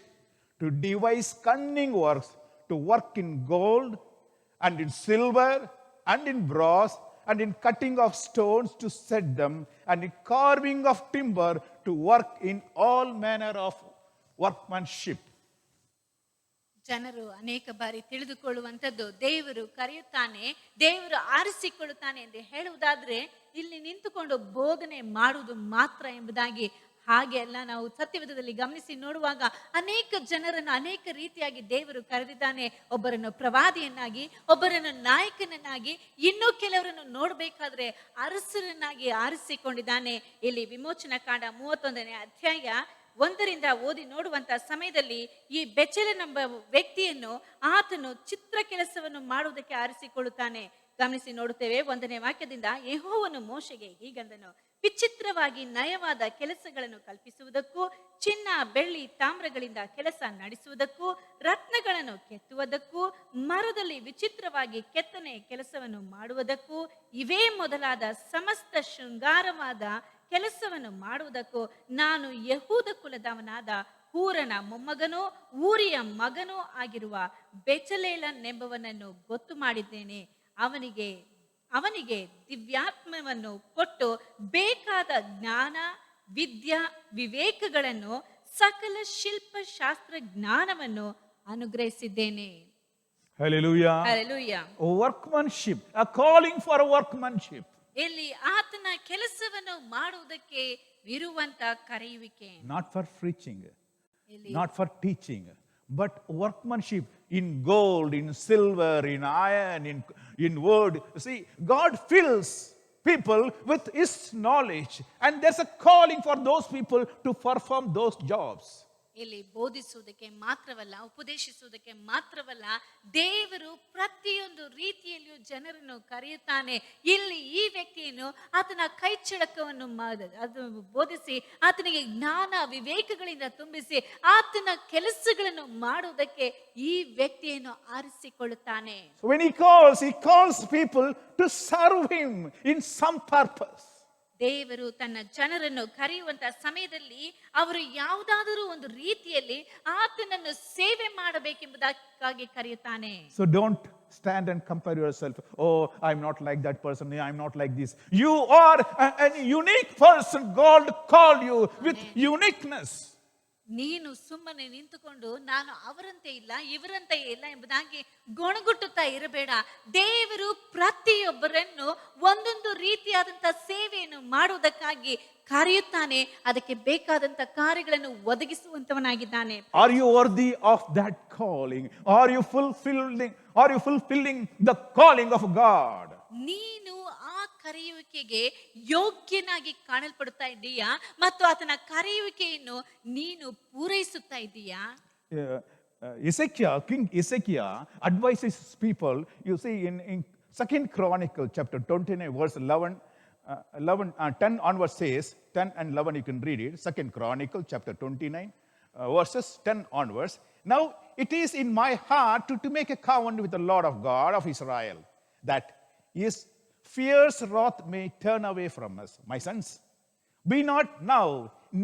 to devise cunning works, to work in gold and in silver and in bronze and in cutting of stones to set them, and in carving of timber, to work in all manner of workmanship." ಜನರು ಅನೇಕ ಬಾರಿ ತಿಳಿದುಕೊಳ್ಳುವಂಥದ್ದು, ದೇವರು ಕರೆಯುತ್ತಾನೆ, ದೇವರು ಆರಿಸಿಕೊಳ್ಳುತ್ತಾನೆ ಎಂದು ಹೇಳುವುದಾದ್ರೆ ಇಲ್ಲಿ ನಿಂತುಕೊಂಡು ಬೋಧನೆ ಮಾಡುವುದು ಮಾತ್ರ ಎಂಬುದಾಗಿ. ಹಾಗೆ ಅಲ್ಲ, ನಾವು ಸತ್ಯವೇದದಲ್ಲಿ ಗಮನಿಸಿ ನೋಡುವಾಗ ಅನೇಕ ಜನರನ್ನು ಅನೇಕ ರೀತಿಯಾಗಿ ದೇವರು ಕರೆದಿದ್ದಾನೆ. ಒಬ್ಬರನ್ನು ಪ್ರವಾದಿಯನ್ನಾಗಿ, ಒಬ್ಬರನ್ನು ನಾಯಕನನ್ನಾಗಿ, ಇನ್ನೂ ಕೆಲವರನ್ನು ನೋಡಬೇಕಾದ್ರೆ ಅರಸರನ್ನಾಗಿ ಆರಿಸಿಕೊಂಡಿದ್ದಾನೆ. ಇಲ್ಲಿ ವಿಮೋಚನಾ ಕಾಂಡ 31ನೇ ಅಧ್ಯಾಯ 1ರಿಂದ ಓದಿ ನೋಡುವಂತ ಸಮಯದಲ್ಲಿ ಈ ಬೆಚಲೇಲನೆಂಬ ವ್ಯಕ್ತಿಯನ್ನು ಆತನು ಚಿತ್ರ ಕೆಲಸವನ್ನು ಮಾಡುವುದಕ್ಕೆ ಆರಿಸಿಕೊಳ್ಳುತ್ತಾನೆ. ಗಮನಿಸಿ ನೋಡುತ್ತೇವೆ 1ನೇ ವಾಕ್ಯದಿಂದ, ಯೆಹೋವನು ಮೋಶೆಗೆ ಹೀಗಂದನು, ವಿಚಿತ್ರವಾಗಿ ನಯವಾದ ಕೆಲಸಗಳನ್ನು ಕಲ್ಪಿಸುವುದಕ್ಕೂ, ಚಿನ್ನ ಬೆಳ್ಳಿ ತಾಮ್ರಗಳಿಂದ ಕೆಲಸ ನಡೆಸುವುದಕ್ಕೂ, ರತ್ನಗಳನ್ನು ಕೆತ್ತುವುದಕ್ಕೂ, ಮರದಲ್ಲಿ ವಿಚಿತ್ರವಾಗಿ ಕೆತ್ತನೆ ಕೆಲಸವನ್ನು ಮಾಡುವುದಕ್ಕೂ, ಇವೇ ಮೊದಲಾದ ಸಮಸ್ತ ಶೃಂಗಾರವಾದ ಕೆಲಸವನ್ನು ಮಾಡುವುದಕ್ಕೂ ನಾನು ಯೆಹೂದ ಕುಲದವನಾದ ಹೂರನ ಮೊಮ್ಮಗನೂ ಊರಿಯ ಮಗನೂ ಆಗಿರುವ ಬೆಚಲೇಲನೆಂಬವನನ್ನು ಗೊತ್ತು ಮಾಡಿದ್ದೇನೆ. ಅವನಿಗೆ ದಿವ್ಯಾತ್ಮವನ್ನು ಕೊಟ್ಟು ಬೇಕಾದ ಜ್ಞಾನ, ವಿದ್ಯಾ, ವಿವೇಕಗಳನ್ನು, ಸಕಲ ಶಿಲ್ಪಶಾಸ್ತ್ರ ಜ್ಞಾನವನ್ನು ಅನುಗ್ರಹಿಸಿದ್ದೇನೆ. Hallelujah. Hallelujah. Workmanship, a calling for a workmanship. ಇಲ್ಲಿ ಆತನ ಕೆಲಸವನ್ನು ಮಾಡುವುದಕ್ಕೆ ಇರುವಂತ ಕರೆಯುವಿಕೆ. Not for preaching, ಇಲ್ಲಿ not for teaching, but workmanship in gold, in silver, in iron, in wood. See, God fills people with His knowledge, and there's a calling for those people to perform those jobs. ಇಲ್ಲಿ ಬೋಧಿಸುವುದಕ್ಕೆ ಮಾತ್ರವಲ್ಲ, ಉಪದೇಶಿಸುವುದಕ್ಕೆ ಮಾತ್ರವಲ್ಲ, ದೇವರು ಪ್ರತಿಯೊಂದು ರೀತಿಯಲ್ಲಿಯೂ ಜನರನ್ನು ಕರೆಯುತ್ತಾನೆ. ಇಲ್ಲಿ ಈ ವ್ಯಕ್ತಿಯನ್ನು ಆತನ ಕೈ ಚಳಕವನ್ನು ಅದು ಬೋಧಿಸಿ, ಆತನಿಗೆ ಜ್ಞಾನ ವಿವೇಕಗಳಿಂದ ತುಂಬಿಸಿ, ಆತನ ಕೆಲಸಗಳನ್ನು ಮಾಡುವುದಕ್ಕೆ ಈ ವ್ಯಕ್ತಿಯನ್ನು ಆರಿಸಿಕೊಳ್ಳುತ್ತಾನೆ. So when he calls people to serve Him in some purpose. ದೇವರು ತನ್ನ ಜನರನ್ನು ಕರೆಯುವಂತ ಸಮಯದಲ್ಲಿ ಅವರು ಯಾವುದಾದರೂ ಒಂದು ರೀತಿಯಲ್ಲಿ ಆತನನ್ನು ಸೇವೆ ಮಾಡಬೇಕೆಂಬುದಕ್ಕಾಗಿ ಕರೆಯುತ್ತಾನೆ. So don't stand and compare yourself. Oh, I'm not like that person. I'm not like this. You are a unique person. God called you with uniqueness. ನೀನು ಸುಮ್ಮನೆ ನಿಂತುಕೊಂಡು ನಾನು ಅವರಂತೆ ಇಲ್ಲ ಇವರಂತೆ ಇಲ್ಲ ಎಂಬುದಾಗಿ ಗೊಣಗುಟ್ಟುತ್ತಾ ಇರಬೇಡ. ದೇವರು ಪ್ರತಿಯೊಬ್ಬರನ್ನು ಒಂದೊಂದು ರೀತಿಯಾದಂತ ಸೇವೆಯನ್ನು ಮಾಡುವುದಕ್ಕಾಗಿ ಕರೆಯುತ್ತಾನೆ. ಅದಕ್ಕೆ ಬೇಕಾದಂತ ಕಾರ್ಯಗಳನ್ನು ಒದಗಿಸುವಂತವನಾಗಿದ್ದಾನೆ. Are you worthy of that calling? Are you fulfilling the calling of God? ನೀನು ಆ ಕರೆಯುವಿಕೆಗೆ ಯೋಗ್ಯನಾಗಿ ಕಾಣಲ್ಪಡುತ್ತಾ ಇದ್ದೀಯಾ ಮತ್ತು ಆತನ ಕರೆಯುವಿಕೆಯನ್ನು ನೀನು ಪೂರೈಸುತ್ತಾ ಇದ್ದೀಯಾ? King Ezekiel advises people. You see in 2nd Chronicle chapter 29 verse 10 onwards says, 10 and 11 you can read it. 2nd Chronicle chapter 29 verses 10 onwards. Now it is in my heart to make a covenant with the Lord of God of Israel, that His fierce wrath may turn away from us. My sons, be not now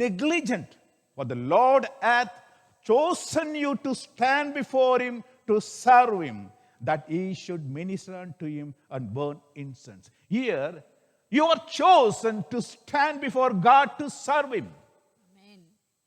negligent, for the Lord hath chosen you to stand before Him to serve Him, that ye should minister unto Him and burn incense. Here, you are chosen to stand before God to serve Him.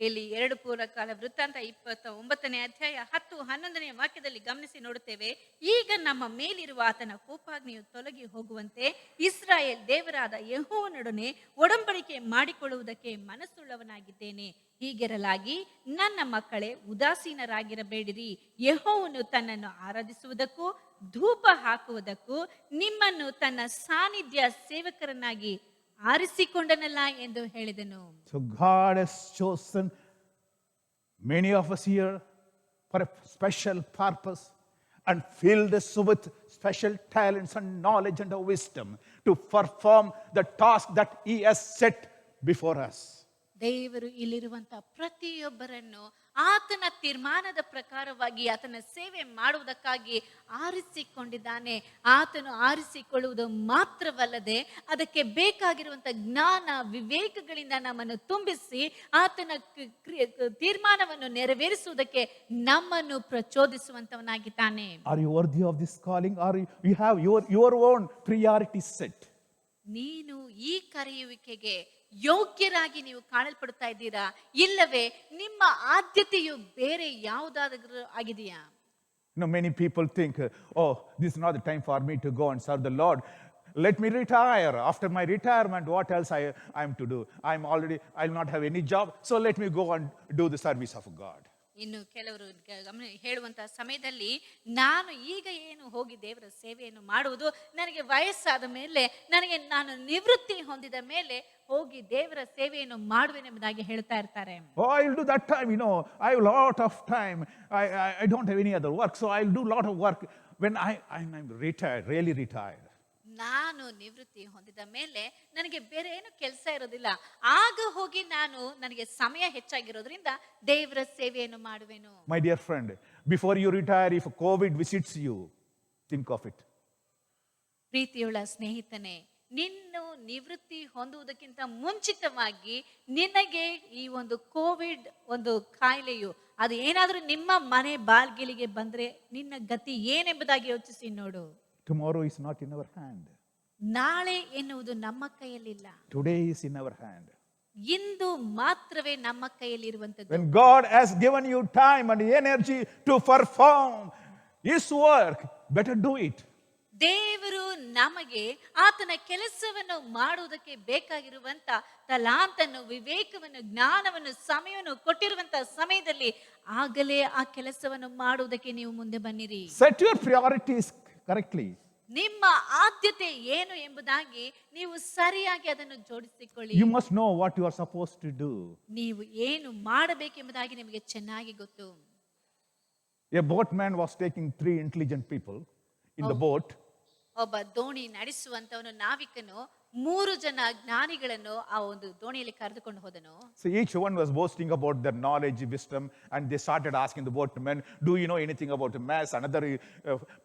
ಇಲ್ಲಿ 2 ಪೂರ್ವಕಾಲ ವೃತ್ತಾಂತ 29ನೇ ಅಧ್ಯಾಯ 10-11ನೇ ವಾಕ್ಯದಲ್ಲಿ ಗಮನಿಸಿ ನೋಡುತ್ತೇವೆ. ಈಗ ನಮ್ಮ ಮೇಲಿರುವ ಆತನ ಕೋಪಾಗ್ನಿಯು ತೊಲಗಿ ಹೋಗುವಂತೆ ಇಸ್ರಾಯೇಲ್ ದೇವರಾದ ಯೆಹೋವನೊಡನೆ ಒಡಂಬಡಿಕೆ ಮಾಡಿಕೊಳ್ಳುವುದಕ್ಕೆ ಮನಸ್ಸುಳ್ಳವನಾಗಿದ್ದೇನೆ. ಹೀಗಿರಲಾಗಿ ನನ್ನ ಮಕ್ಕಳೇ, ಉದಾಸೀನರಾಗಿರಬೇಡಿರಿ. ಯೆಹೋವನು ತನ್ನನ್ನು ಆರಾಧಿಸುವುದಕ್ಕೂ ಧೂಪ ಹಾಕುವುದಕ್ಕೂ ನಿಮ್ಮನ್ನು ತನ್ನ ಸಾನ್ನಿಧ್ಯ ಸೇವಕರನ್ನಾಗಿ ಆರಿಸಿಕೊಂಡನಲ್ಲ ಎಂದು ಹೇಳಿದನು. So God has chosen many of us here for a special purpose and filled us with special talents and knowledge and wisdom to perform the task that He has set before us. ದೇವರು ಇಲ್ಲಿರುವಂತ ಪ್ರತಿಯೊಬ್ಬರನ್ನು ಆತನ ತೀರ್ಮಾನದ ಪ್ರಕಾರವಾಗಿ ಆತನ ಸೇವೆ ಮಾಡುವುದಕ್ಕಾಗಿ ಆರಿಸಿಕೊಂಡಿದ್ದಾನೆ. ಆತನು ಆರಿಸಿಕೊಳ್ಳುವುದು ಮಾತ್ರವಲ್ಲದೆ ಅದಕ್ಕೆ ಬೇಕಾಗಿರುವಂತ ಜ್ಞಾನ ವಿವೇಕಗಳಿಂದ ನಮ್ಮನ್ನು ತುಂಬಿಸಿ ಆತನ ತೀರ್ಮಾನವನ್ನು ನೆರವೇರಿಸುವುದಕ್ಕೆ ನಮ್ಮನ್ನು ಪ್ರಚೋದಿಸುವಂತವನಾಗಿದ್ದಾನೆ. Are you worthy of this calling? Or you have your own priorities set? ನೀನು ಈ ಕರೆಯುವಿಕೆಗೆ ಯೋಗ್ಯರಾಗಿ ನೀವು ಕಾಣಲ್ಪಡುತ್ತಾ ಇದ್ದೀರಾ, ಇಲ್ಲವೇ ನಿಮ್ಮ ಆದ್ಯತೆಯು ಬೇರೆ ಯಾವುದಾದರೂ ಆಗಿದೆಯಾ? Many people think, oh, this is not the time for me to go and serve the Lord. Let me retire. After my retirement, what else I am to do? I'll not have any job, so let me go and do the service of God. ಇನ್ನು ಕೆಲವರು ಹೇಳುವಂತಹ ಸಮಯದಲ್ಲಿ ನಾನು ಈಗ ಏನು ಹೋಗಿ ದೇವರ ಸೇವೆಯನ್ನು ಮಾಡುವುದು, ನನಗೆ ವಯಸ್ಸಾದ ಮೇಲೆ, ನಾನು ನಿವೃತ್ತಿ ಹೊಂದಿದ ಮೇಲೆ ಹೋಗಿ ದೇವರ ಸೇವೆಯನ್ನು ಮಾಡುವೆನೆಂಬುದಾಗಿ ಹೇಳ್ತಾ ಇರ್ತಾರೆ. Oh, I'll do that time, I have a lot of time. I don't have any other work, so I'll do a lot of work when I'm retired, really retired. ನಾನು ನಿವೃತ್ತಿ ಹೊಂದಿದ ಮೇಲೆ ನನಗೆ ಬೇರೆ ಏನು ಕೆಲಸ ಇರೋದಿಲ್ಲ, ಆಗ ಹೋಗಿ ನನಗೆ ಸಮಯ ಹೆಚ್ಚಾಗಿರೋದ್ರಿಂದ ದೇವರ ಸೇವೆಯನ್ನು ಮಾಡುವೆನು. My dear friend, before you retire, if COVID visits you, think of it. ಪ್ರೀತಿಯುಳ್ಳ ಸ್ನೇಹಿತನೇ, ನಿನ್ನು ನಿವೃತ್ತಿ ಹೊಂದುವುದಕ್ಕಿಂತ ಮುಂಚಿತವಾಗಿ ನಿನಗೆ ಈ ಒಂದು ಕೋವಿಡ್ ಒಂದು ಕಾಯಿಲೆಯು ಅದು ಏನಾದರೂ ನಿಮ್ಮ ಮನೆ ಬಾಲ್ಗಿಲಿಗೆ ಬಂದ್ರೆ ನಿನ್ನ ಗತಿ ಏನೆಂಬುದಾಗಿ ಯೋಚಿಸಿ ನೋಡು. Tomorrow is not in our hand. ನಾಳೆ ಎನ್ನುವುದು ನಮ್ಮ ಕೈಯಲ್ಲಿಲ್ಲ. Today is in our hand. ಇಂದು ಮಾತ್ರವೇ ನಮ್ಮ ಕೈಯಲ್ಲಿರುವಂತದ್ದು. When God has given you time and energy to perform His work, better do it. ದೇವರು ನಮಗೆ ಆತನ ಕೆಲಸವನ್ನು ಮಾಡುವುದಕ್ಕೆ ಬೇಕಾಗಿರುವಂತ ತಲಾಂತನ್ನು, ವಿವೇಕವನ್ನು, ಜ್ಞಾನವನ್ನು, ಸಮಯವನ್ನು ಕೊಟ್ಟಿರುವಂತ ಸಮಯದಲ್ಲಿ ಆಗಲೇ ಆ ಕೆಲಸವನ್ನು ಮಾಡುವುದಕ್ಕೆ ನೀವು ಮುಂದೆ ಬನ್ನಿರಿ. Set your priorities correctly. ನಿಮ್ಮ ಆದ್ಯತೆ ಏನು ಎಂಬುದಾಗಿ ನೀವು ಸರಿಯಾಗಿ ಅದನ್ನು ಜೋಡಿಸಿಕೊಳ್ಳಿ. You must know what you are supposed to do. ನೀವು ಏನು ಮಾಡಬೇಕೆಂಬುದಾಗಿ ನಿಮಗೆ ಚೆನ್ನಾಗಿ ಗೊತ್ತು. A boatman was taking 3 intelligent people in the boat. ಒಬ್ಬ ದೋಣಿ ನಡೆಸುವಂತವನು, ನಾವಿಕನು 3 ಜನ ಜ್ಞಾನಿಗಳನ್ನು ಆ ಒಂದು ದೋಣಿಯಲ್ಲಿ ಕರೆದುಕೊಂಡು ಹೋದನು. So each one was boasting about their knowledge, wisdom, and they started asking the boatman, "Do you know anything about maths?" Another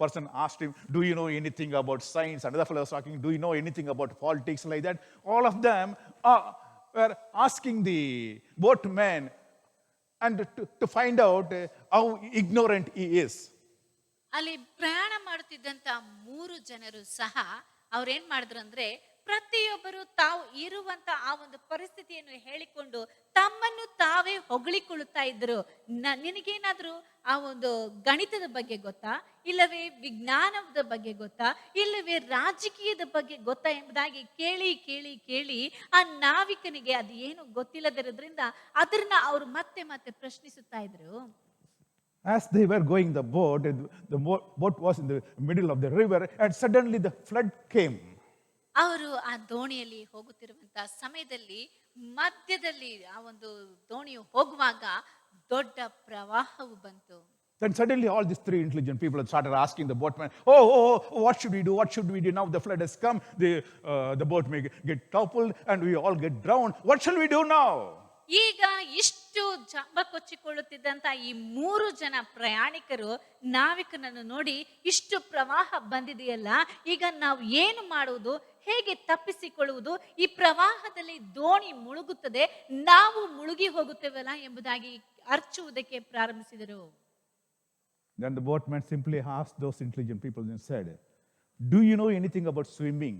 person asked him, "Do you know anything about science?" Another fellow was talking, "Do you know anything about politics?" Like that. All of them were asking the boatman and to find out how ignorant he is. ಅಲ್ಲಿ ಪ್ರಯಾಣ ಮಾಡುತ್ತಿದ್ದಂತ 3 ಜನರು ಸಹ ಅವ್ರೇನ್ ಮಾಡಿದ್ರು ಅಂದ್ರೆ, ಪ್ರತಿಯೊಬ್ಬರು ತಾವು ಇರುವಂತ ಆ ಒಂದು ಪರಿಸ್ಥಿತಿಯನ್ನು ಹೇಳಿಕೊಂಡು ತಮ್ಮನ್ನು ತಾವೇ ಹೊಗಳಿಕೊಳ್ಳುತ್ತಾ ಇದ್ರು. ನಿನಗೇನಾದ್ರೂ ಆ ಒಂದು ಗಣಿತದ ಬಗ್ಗೆ ಗೊತ್ತಾ, ಇಲ್ಲವೇ ವಿಜ್ಞಾನದ ಬಗ್ಗೆ ಗೊತ್ತಾ, ಇಲ್ಲವೇ ರಾಜಕೀಯದ ಬಗ್ಗೆ ಗೊತ್ತಾ ಎಂಬುದಾಗಿ ಕೇಳಿ ಕೇಳಿ ಕೇಳಿ ಆ ನಾವಿಕನಿಗೆ ಅದು ಏನು ಗೊತ್ತಿಲ್ಲದಿರೋದ್ರಿಂದ ಅದನ್ನ ಅವರು ಮತ್ತೆ ಮತ್ತೆ ಪ್ರಶ್ನಿಸುತ್ತಾ ಇದ್ರು. As they were going the boat was in the middle of the river, and suddenly the flood came. ಅವರು ಆ ದೋಣಿಯಲ್ಲಿ ಹೋಗುತ್ತಿರುವಂತಹ ಸಮಯದಲ್ಲಿ ಮಧ್ಯದಲ್ಲಿ ಆ ಒಂದು ದೋಣಿಯು ಹೋಗುವಾಗ ದೊಡ್ಡ ಪ್ರವಾಹವು ಬಂತು. Then suddenly all these 3 intelligent people started asking the boatman, oh, what should we do? What should we do? Now the flood has come. The boat may get toppled and we all get drowned. What shall we do now? ಈಗ ಇಷ್ಟು ಜಂಬ ಕೊಚ್ಚಿಕೊಳ್ಳುತ್ತಿದ್ದಂತ ಈ 3 ಜನ ಪ್ರಯಾಣಿಕರು ನಾವಿಕನನ್ನು ನೋಡಿ, ಇಷ್ಟು ಪ್ರವಾಹ ಬಂದಿದೆಯಲ್ಲ, ಈಗ ನಾವು ಏನು ಮಾಡುವುದು, ಹೇಗೆ ತಪ್ಪಿಸಿಕೊಳ್ಳುವುದು, ಈ ಪ್ರವಾಹದಲ್ಲಿ ದೋಣಿ ಮುಳುಗುತ್ತದೆ, ನಾವು ಮುಳುಗಿ ಹೋಗುತ್ತೇವಲ್ಲ ಎಂಬುದಾಗಿ ಅರ್ಚುವುದಕ್ಕೆ ಪ್ರಾರಂಭಿಸಿದರು. Then the boatman simply asked those intelligent people and said, "Do you know anything about swimming?"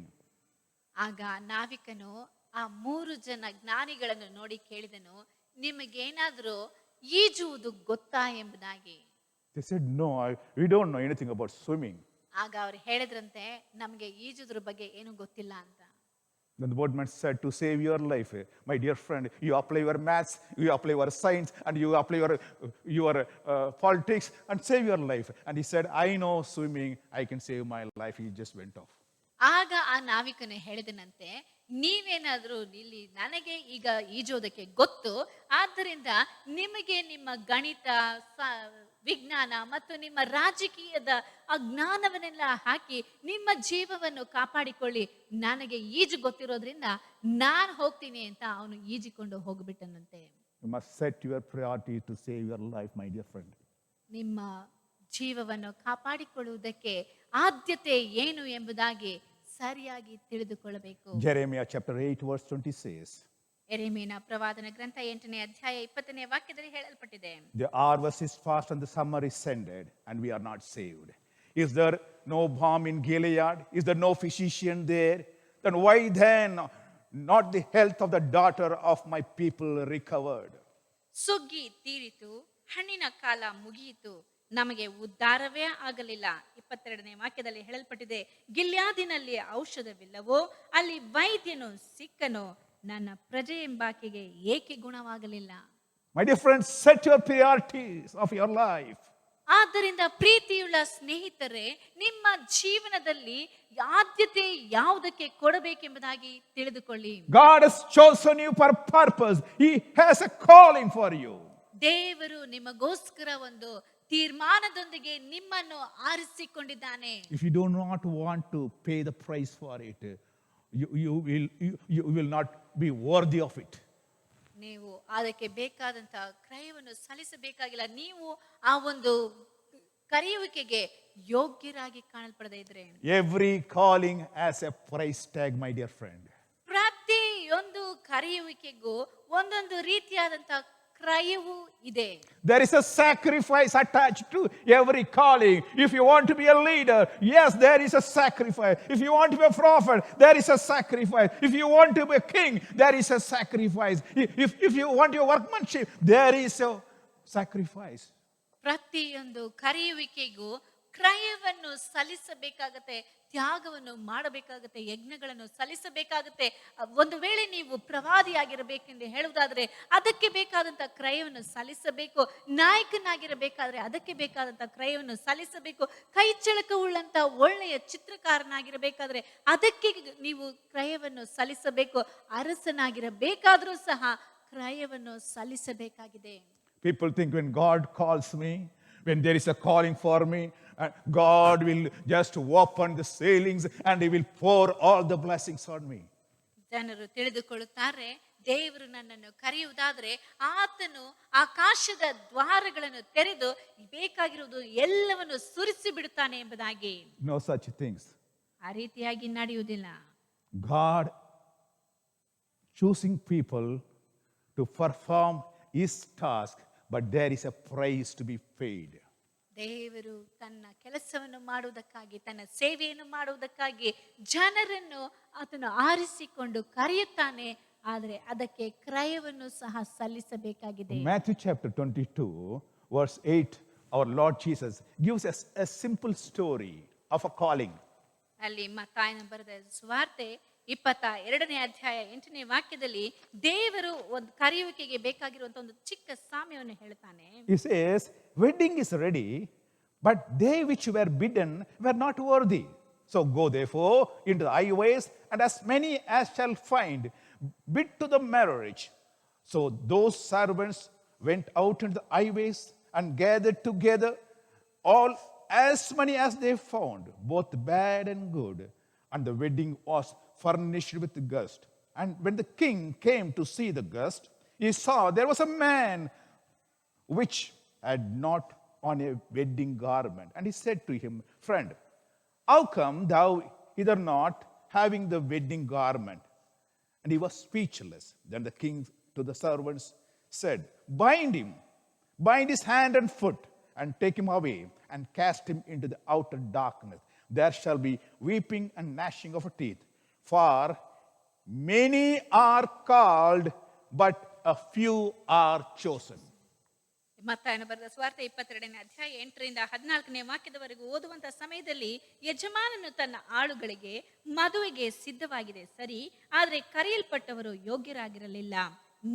ಆಗ ನಾವಿಕನು ಆ 3 ಜನ ಜ್ಞಾನಿಗಳನ್ನು ನೋಡಿ ಕೇಳಿದನು, ನಿಮಗೇನಾದ್ರೂ ಈಜುವುದು ಗೊತ್ತಾ ಎಂಬುದಾಗಿ. They said, "No, we don't know anything about swimming." ಆಗ ಅವರು ಹೇಳಿದ್ರಂತೆ, ನಮಗೆ ಈಜುದ್ರ ಬಗ್ಗೆ ಏನು ಗೊತ್ತಿಲ್ಲ ಅಂತ. Then the boatman said, "To save your life, my dear friend, you apply your maths, you apply your science, and you apply your politics and save your life." And he said, "I know swimming, I can save my life." He just went off. ಆಗ ಆ ನಾವಿಕನು ಹೇಳಿದನಂತೆ, ನೀವೇನಾದ್ರೂ ಇಲ್ಲಿ, ನನಗೆ ಈಗ ಈಜೋದಕ್ಕೆ ಗೊತ್ತು, ಆದ್ದರಿಂದ ನಿಮಗೆ ನಿಮ್ಮ ಗಣಿತ, ವಿಜ್ಞಾನ ಮತ್ತು ನಿಮ್ಮ ರಾಜಕೀಯದ ಅಜ್ಞಾನವನ್ನೆಲ್ಲ ಹಾಕಿ ನಿಮ್ಮ ಜೀವವನ್ನು ಕಾಪಾಡಿಕೊಳ್ಳಿ, ನನಗೆ ಈಜು ಗೊತ್ತಿರೋದ್ರಿಂದ ನಾನು ಹೋಗ್ತೀನಿ ಅಂತ ಅವನು ಈಜಿಕೊಂಡು ಹೋಗ್ಬಿಟ್ಟನಂತೆ. You must set your priority to save your life, my dear friend. ನಿಮ್ಮ ಜೀವವನ್ನು ಕಾಪಾಡಿಕೊಳ್ಳುವುದಕ್ಕೆ ಆದ್ಯತೆ ಏನು ಎಂಬುದಾಗಿ ಸರಿಯಾಗಿ ತಿಳಿದುಕೊಳ್ಳಬೇಕು. Jeremiah chapter 8 verse 20 says, ಯೆರೆಮೀಯನ ಪ್ರವಾದನ ಗ್ರಂಥ 8ನೇ ಅಧ್ಯಾಯ 20ನೇ ವಾಕ್ಯದಲ್ಲಿ ಹೇಳಲ್ಪಟ್ಟಿದೆ, "The harvest is fast and the summer is ended, and we are not saved. Is there no balm in Gilead? Is there no physician there? Then why then not the health of the daughter of my people recovered?" ಸುಗ್ಗಿ ತೀರಿತು, ಹಣ್ಣಿನ ಕಾಲ ಮುಗಿಯಿತು, ನಮಗೆ ಉದ್ಧಾರವೇ ಆಗಲಿಲ್ಲ. 22ನೇ ವಾಕ್ಯದಲ್ಲಿ ಹೇಳಲ್ಪಟ್ಟಿದೆ, ಗಿಲ್ಯಾದಿನಲ್ಲಿ ಔಷಧವಿಲ್ಲವೋ, ಅಲ್ಲಿ ವೈದ್ಯನು ಸಿಕ್ಕನೋ, ನನ್ನ ಪ್ರಜೆ ಎಂಬಾಕೆಗೆ ಏಕೆ ಗುಣವಾಗಲಿಲ್ಲ. My dear friends, set your priorities of your life. ಆದ್ದರಿಂದ ಪ್ರೀತಿಯುಳ್ಳ ಸ್ನೇಹಿತರೆ, ನಿಮ್ಮ ಜೀವನದಲ್ಲಿ ಆದ್ಯತೆ ಯಾವುದಕ್ಕೆ ಕೊಡಬೇಕೆಂಬುದಾಗಿ ತಿಳಿದುಕೊಳ್ಳಿ. God has chosen you for a purpose. He has a calling for you. ದೇವರು ನಿಮಗೋಸ್ಕರ ಒಂದು ತೀರ್ಮಾನದೊಂದಿಗೆ ನಿಮ್ಮನ್ನು ಆರಿಸಿಕೊಂಡಿದ್ದಾನೆ. If you do not want to pay the price for it, you will not be worthy of it. ನೀವು ಅದಕ್ಕೆ ಬೇಕಾದಂತ ಕ್ರಯವನ್ನು ಸಲ್ಲಿಸಬೇಕಾಗಿಲ್ಲ. ನೀವು ಆ ಒಂದು ಕರೆಯುವಿಕೆಗೆ ಯೋಗ್ಯರಾಗಿ ಕಾಣಲ್ಪಡದೇ ಇದ್ರೆ. Every calling has a price tag, my dear friend. ಪ್ರತಿಯೊಂದು ಕರೆಯುವಿಕೆಗೂ ಒಂದೊಂದು ರೀತಿಯಾದಂತ ಕ್ರಯವು ಇದೆ. There is a sacrifice attached to every calling. If you want to be a leader, yes, there is a sacrifice. If you want to be a prophet, there is a sacrifice. If you want to be a king, there is a sacrifice. If you want your workmanship, there is a sacrifice. ಪ್ರತಿಯೊಂದು ಕರೆಯುವಿಕೆಗೂ ಕ್ರಯವನ್ನು ಸಲ್ಲಿಸಬೇಕಾಗತ್ತೆ, ತ್ಯಾಗವನ್ನು ಮಾಡಬೇಕಾಗತ್ತೆ, ಯಜ್ಞಗಳನ್ನು ಸಲ್ಲಿಸಬೇಕಾಗತ್ತೆ. ಒಂದು ವೇಳೆ ನೀವು ಪ್ರವಾದಿಯಾಗಿರಬೇಕೆಂದು ಹೇಳುವುದಾದ್ರೆ ಅದಕ್ಕೆ ಬೇಕಾದಂತ ಕ್ರಯವನ್ನು ಸಲ್ಲಿಸಬೇಕು. ನಾಯಕನಾಗಿರಬೇಕಾದ್ರೆ ಅದಕ್ಕೆ ಬೇಕಾದಂತ ಕ್ರಯವನ್ನು ಸಲ್ಲಿಸಬೇಕು. ಕೈ ಚಳಕವುಳ್ಳಂತ ಒಳ್ಳೆಯ ಚಿತ್ರಕಾರನಾಗಿರಬೇಕಾದ್ರೆ ಅದಕ್ಕೆ ನೀವು ಕ್ರಯವನ್ನು ಸಲ್ಲಿಸಬೇಕು. ಅರಸನಾಗಿರಬೇಕಾದ್ರೂ ಸಹ ಕ್ರಯವನ್ನು ಸಲ್ಲಿಸಬೇಕಾಗಿದೆ. People think when God calls me, when there is a calling for me, God will just open the ceilings and He will pour all the blessings on me. ಜನರು ತಿಳಿದುಕೊಳ್ಳುತ್ತಾರೆ, ದೇವರು ನನ್ನನ್ನು ಕರೆಯುವುದಾದ್ರೆ ಆತನು ಆಕಾಶದ ದ್ವಾರಗಳನ್ನು ತೆರೆದು ಬೇಕಾಗಿರುವುದು ಎಲ್ಲವನ್ನು ಸುರಿಸಿ ಬಿಡುತ್ತಾನೆ ಎಂಬುದಾಗಿ. No such things. ಆ ರೀತಿಯಾಗಿ ನಡೆಯುವುದಿಲ್ಲ. God choosing people to perform His task, but there is a price to be paid. ದೇವರು ತನ್ನ ಕೆಲಸವನ್ನು ಮಾಡುವುದಕ್ಕಾಗಿ, ತನ್ನ ಸೇವೆಯನ್ನು ಮಾಡುವುದಕ್ಕಾಗಿ ಜನರನ್ನು ಆತನು ಆರಿಸಿಕೊಂಡು ಕರೆಯುತ್ತಾನೆ. ಆದರೆ ಅದಕ್ಕೆ ಕ್ರಯವನ್ನು ಸಹ ಸಲ್ಲಿಸಬೇಕಾಗಿದೆ. Matthew chapter 22, verse 8, our Lord Jesus gives us a simple story of a calling. ಅಲ್ಲಿ ಮತ್ತಾಯನ ಬರೆದ ಸುವಾರ್ತೆ 22ನೇ ಅಧ್ಯಾಯ 8ನೇ ವಾಕ್ಯದಲ್ಲಿ ದೇವರು ಒಂದು ಕರೆಯುವಿಕೆಗೆ ಬೇಕಾಗಿರುವಂತ ಒಂದು ಚಿಕ್ಕ ಸಾಮ್ಯವನ್ನು ಹೇಳ್ತಾನೆ. He says, wedding is ready, but they which were bidden were not worthy. So go therefore into the highways, and as many as shall find, bid to the marriage. So those servants went out into the highways and gathered together all as many as they found, both bad and good. And the wedding was furnished with guests. And when the king came to see the guest, he saw there was a man which had not on a wedding garment. And he said to him, friend, how come thou hither not having the wedding garment? And he was speechless. Then the king to the servants said, bind him, bind his hand and foot, and take him away, and cast him into the outer darkness. There shall be weeping and gnashing of teeth. For many are called, but a few are chosen. ಮತ್ತಾಯನ ಬರೆದ ಸುವಾರ್ತೆ 22ನೇ ಅಧ್ಯಾಯ 8ರಿಂದ 14ನೇ ವಾಕ್ಯದವರೆಗೂ ಓದುವಂತ ಸಮಯದಲ್ಲಿ, ಯಜಮಾನನು ತನ್ನ ಆಳುಗಳಿಗೆ ಮದುವೆಗೆ ಸಿದ್ಧವಾಗಿದೆ ಸರಿ, ಆದರೆ ಕರೆಯಲ್ಪಟ್ಟವರು ಯೋಗ್ಯರಾಗಿರಲಿಲ್ಲ.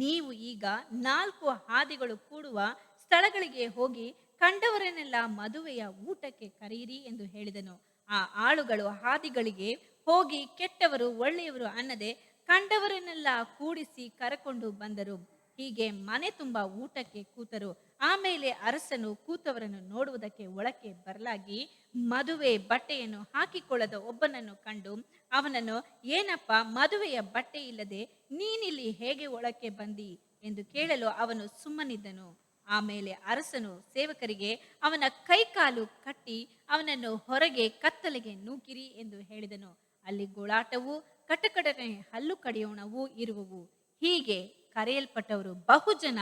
ನೀವು ಈಗ 4 ಹಾದಿಗಳು ಕೂಡುವ ಸ್ಥಳಗಳಿಗೆ ಹೋಗಿ ಕಂಡವರನ್ನೆಲ್ಲ ಮದುವೆಯ ಊಟಕ್ಕೆ ಕರೆಯಿರಿ ಎಂದು ಹೇಳಿದನು. ಆ ಆಳುಗಳು ಹಾದಿಗಳಿಗೆ ಹೋಗಿ ಕೆಟ್ಟವರು ಒಳ್ಳೆಯವರು ಅನ್ನದೆ ಕಂಡವರನ್ನೆಲ್ಲ ಕೂಡಿಸಿ ಕರಕೊಂಡು ಬಂದರು. ಹೀಗೆ ಮನೆ ತುಂಬಾ ಊಟಕ್ಕೆ ಕೂತರು. ಆಮೇಲೆ ಅರಸನು ಕೂತವರನ್ನು ನೋಡುವುದಕ್ಕೆ ಒಳಕ್ಕೆ ಬರಲಾಗಿ ಮದುವೆ ಬಟ್ಟೆಯನ್ನು ಹಾಕಿಕೊಳ್ಳದ ಒಬ್ಬನನ್ನು ಕಂಡು ಅವನನ್ನು, ಏನಪ್ಪ, ಮದುವೆಯ ಬಟ್ಟೆ ಇಲ್ಲದೆ ನೀನಿಲ್ಲಿ ಹೇಗೆ ಒಳಕ್ಕೆ ಬಂದಿ ಎಂದು ಕೇಳಲು ಅವನು ಸುಮ್ಮನಿದ್ದನು. ಆಮೇಲೆ ಅರಸನು ಸೇವಕರಿಗೆ ಅವನ ಕೈಕಾಲು ಕಟ್ಟಿ ಅವನನ್ನು ಹೊರಗೆ ಕತ್ತಲೆಗೆ ನೂಕಿರಿ ಎಂದು ಹೇಳಿದನು. ಅಲ್ಲಿ ಗೋಳಾಟವೂ ಕಟಕಟನೆ ಹಲ್ಲು ಕಡಿಯೋಣವೂ ಇರುವವು. ಹೀಗೆ ಕರೆಯಲ್ಪಟ್ಟವರು ಬಹುಜನ,